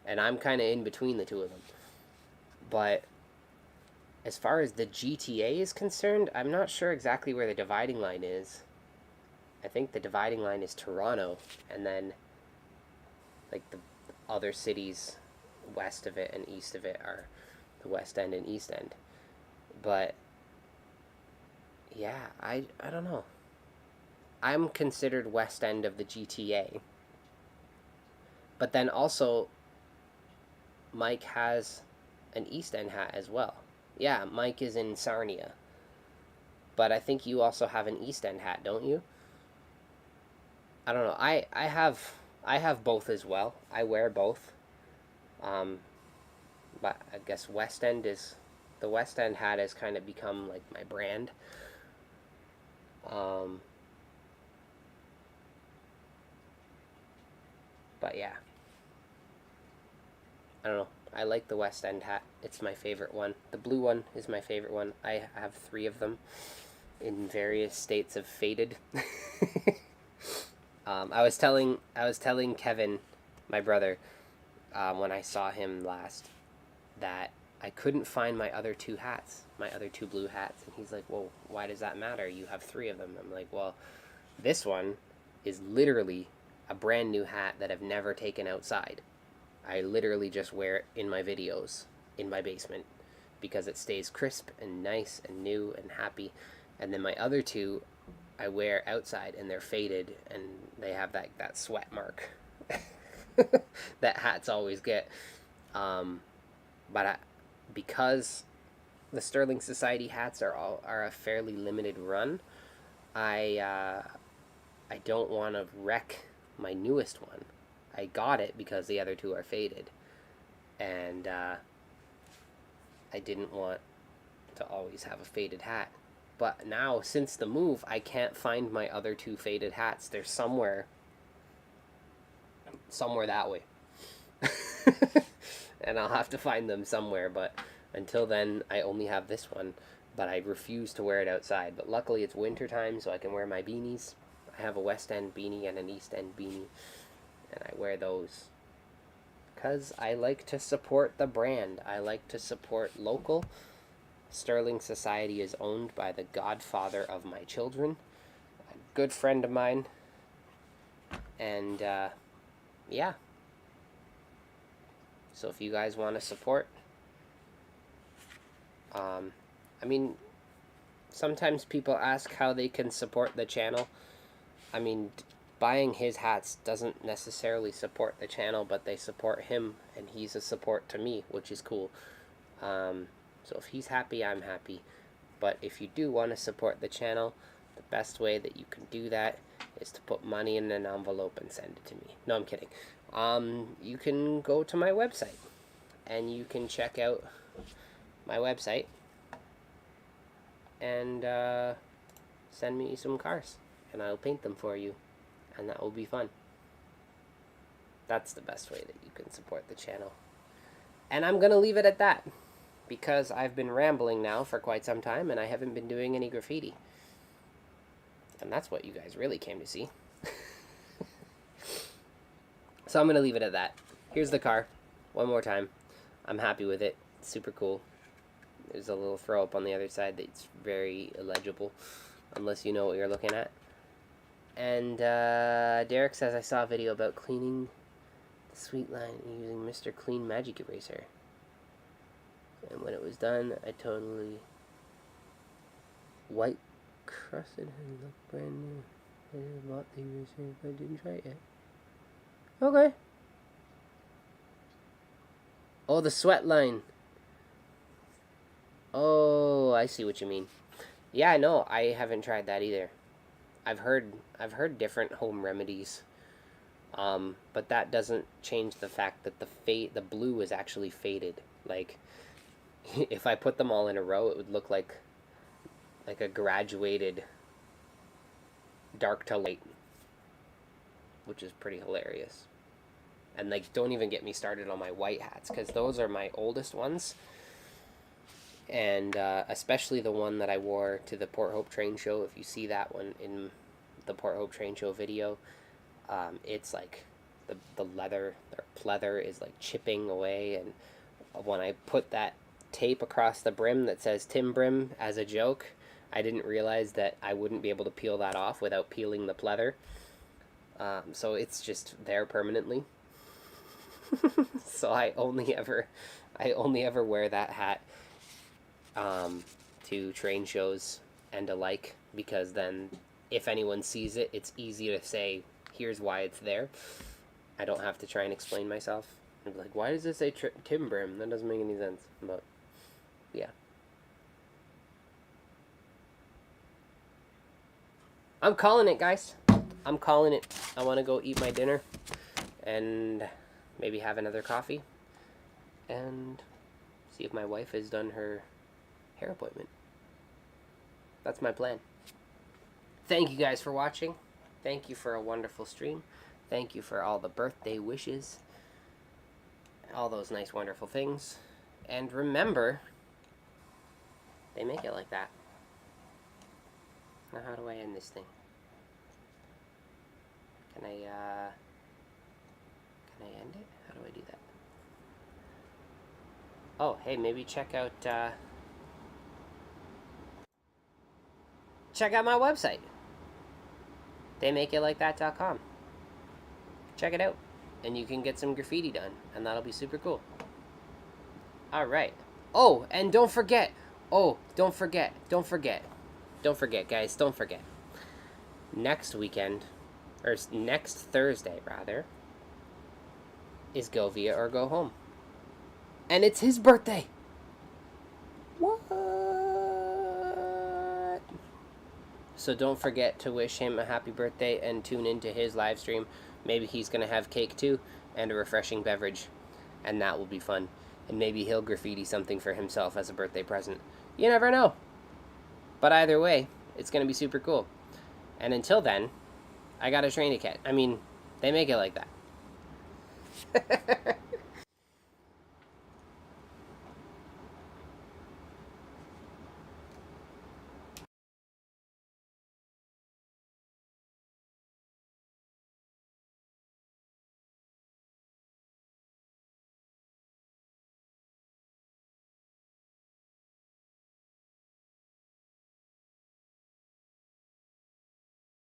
And I'm kind of in between the two of them. But as far as the GTA is concerned, I'm not sure exactly where the dividing line is. I think the dividing line is Toronto, and then like the other cities west of it and east of it are the West End and East End. But yeah, I don't know. I'm considered West End of the GTA. But then also, Mike has an East End hat as well. Yeah, Mike is in Sarnia. But I think you also have an East End hat, don't you? I don't know. I have both as well. I wear both. But I guess the West End hat has kind of become like my brand. But yeah. I don't know. I like the West End hat. It's my favorite one. The blue one is my favorite one. I have 3 of them. in various states of faded. I was telling Kevin, my brother, when I saw him last, that I couldn't find my other two hats, my other two blue hats. And he's like, well, why does that matter? You have three of them. I'm like, well, this one is literally a brand new hat that I've never taken outside. I literally just wear it in my videos in my basement because it stays crisp and nice and new and happy. And then my other two I wear outside and they're faded and they have that sweat mark that hats always get. Because the Sterling Society hats are a fairly limited run, I don't want to wreck my newest one. I got it because the other two are faded, and I didn't want to always have a faded hat. But now, since the move, I can't find my other two faded hats. They're somewhere that way. And I'll have to find them somewhere, but until then, I only have this one, but I refuse to wear it outside. But luckily, it's winter time, so I can wear my beanies. I have a West End beanie and an East End beanie, and I wear those because I like to support the brand. I like to support local. Sterling Society is owned by the godfather of my children, a good friend of mine, and yeah. So if you guys want to support, I mean, sometimes people ask how they can support the channel. I mean, buying his hats doesn't necessarily support the channel, but they support him, and he's a support to me, which is cool. So if he's happy, I'm happy. But if you do want to support the channel, the best way that you can do that is to put money in an envelope and send it to me. No, I'm kidding. You can go to my website, and you can check out my website and send me some cars, and I'll paint them for you, and that will be fun. That's the best way that you can support the channel. And I'm going to leave it at that, because I've been rambling now for quite some time, and I haven't been doing any graffiti. And that's what you guys really came to see. So I'm going to leave it at that. Here's the car. One more time. I'm happy with it. It's super cool. There's a little throw up on the other side that's very illegible, unless you know what you're looking at. And Derek says, I saw a video about cleaning the sweet line using Mr. Clean Magic Eraser. And when it was done, I totally white crusted and looked brand new. I just bought the eraser, but I didn't try it yet. Okay. Oh, the sweat line. Oh, I see what you mean. Yeah, no, I haven't tried that either. I've heard different home remedies, but that doesn't change the fact that the blue is actually faded. Like, if I put them all in a row, it would look like a graduated dark to light, which is pretty hilarious. And like, don't even get me started on my white hats, because those are my oldest ones. And especially the one that I wore to the Port Hope Train Show. If you see that one in the Port Hope Train Show video, it's like the leather, the pleather is like chipping away. And when I put that tape across the brim that says Tim Brim as a joke, I didn't realize that I wouldn't be able to peel that off without peeling the pleather. So it's just there permanently. So I only ever wear that hat to train shows and alike, because then if anyone sees it, it's easy to say, here's why it's there. I don't have to try and explain myself. I'd be like, why does this say Tim Brim? That doesn't make any sense. But yeah, I'm calling it, guys. I'm calling it. I want to go eat my dinner and maybe have another coffee and see if my wife has done her hair appointment. That's my plan. Thank you guys for watching. Thank you for a wonderful stream. Thank you for all the birthday wishes, all those nice wonderful things. And remember, they make it like that. Now how do I end this thing? Can I end it? How do I do that? Oh, hey, maybe check out my website. theymakeitlikethat.com. Check it out. And you can get some graffiti done, and that'll be super cool. Alright. Oh, and don't forget. Don't forget, guys. Don't forget. Next weekend, or next Thursday, rather, is Go Via or Go Home. And it's his birthday. What? So don't forget to wish him a happy birthday and tune into his live stream. Maybe he's going to have cake too, and a refreshing beverage. And that will be fun. And maybe he'll graffiti something for himself as a birthday present. You never know. But either way, it's going to be super cool. And until then, I got a train ticket. I mean, they make it like that.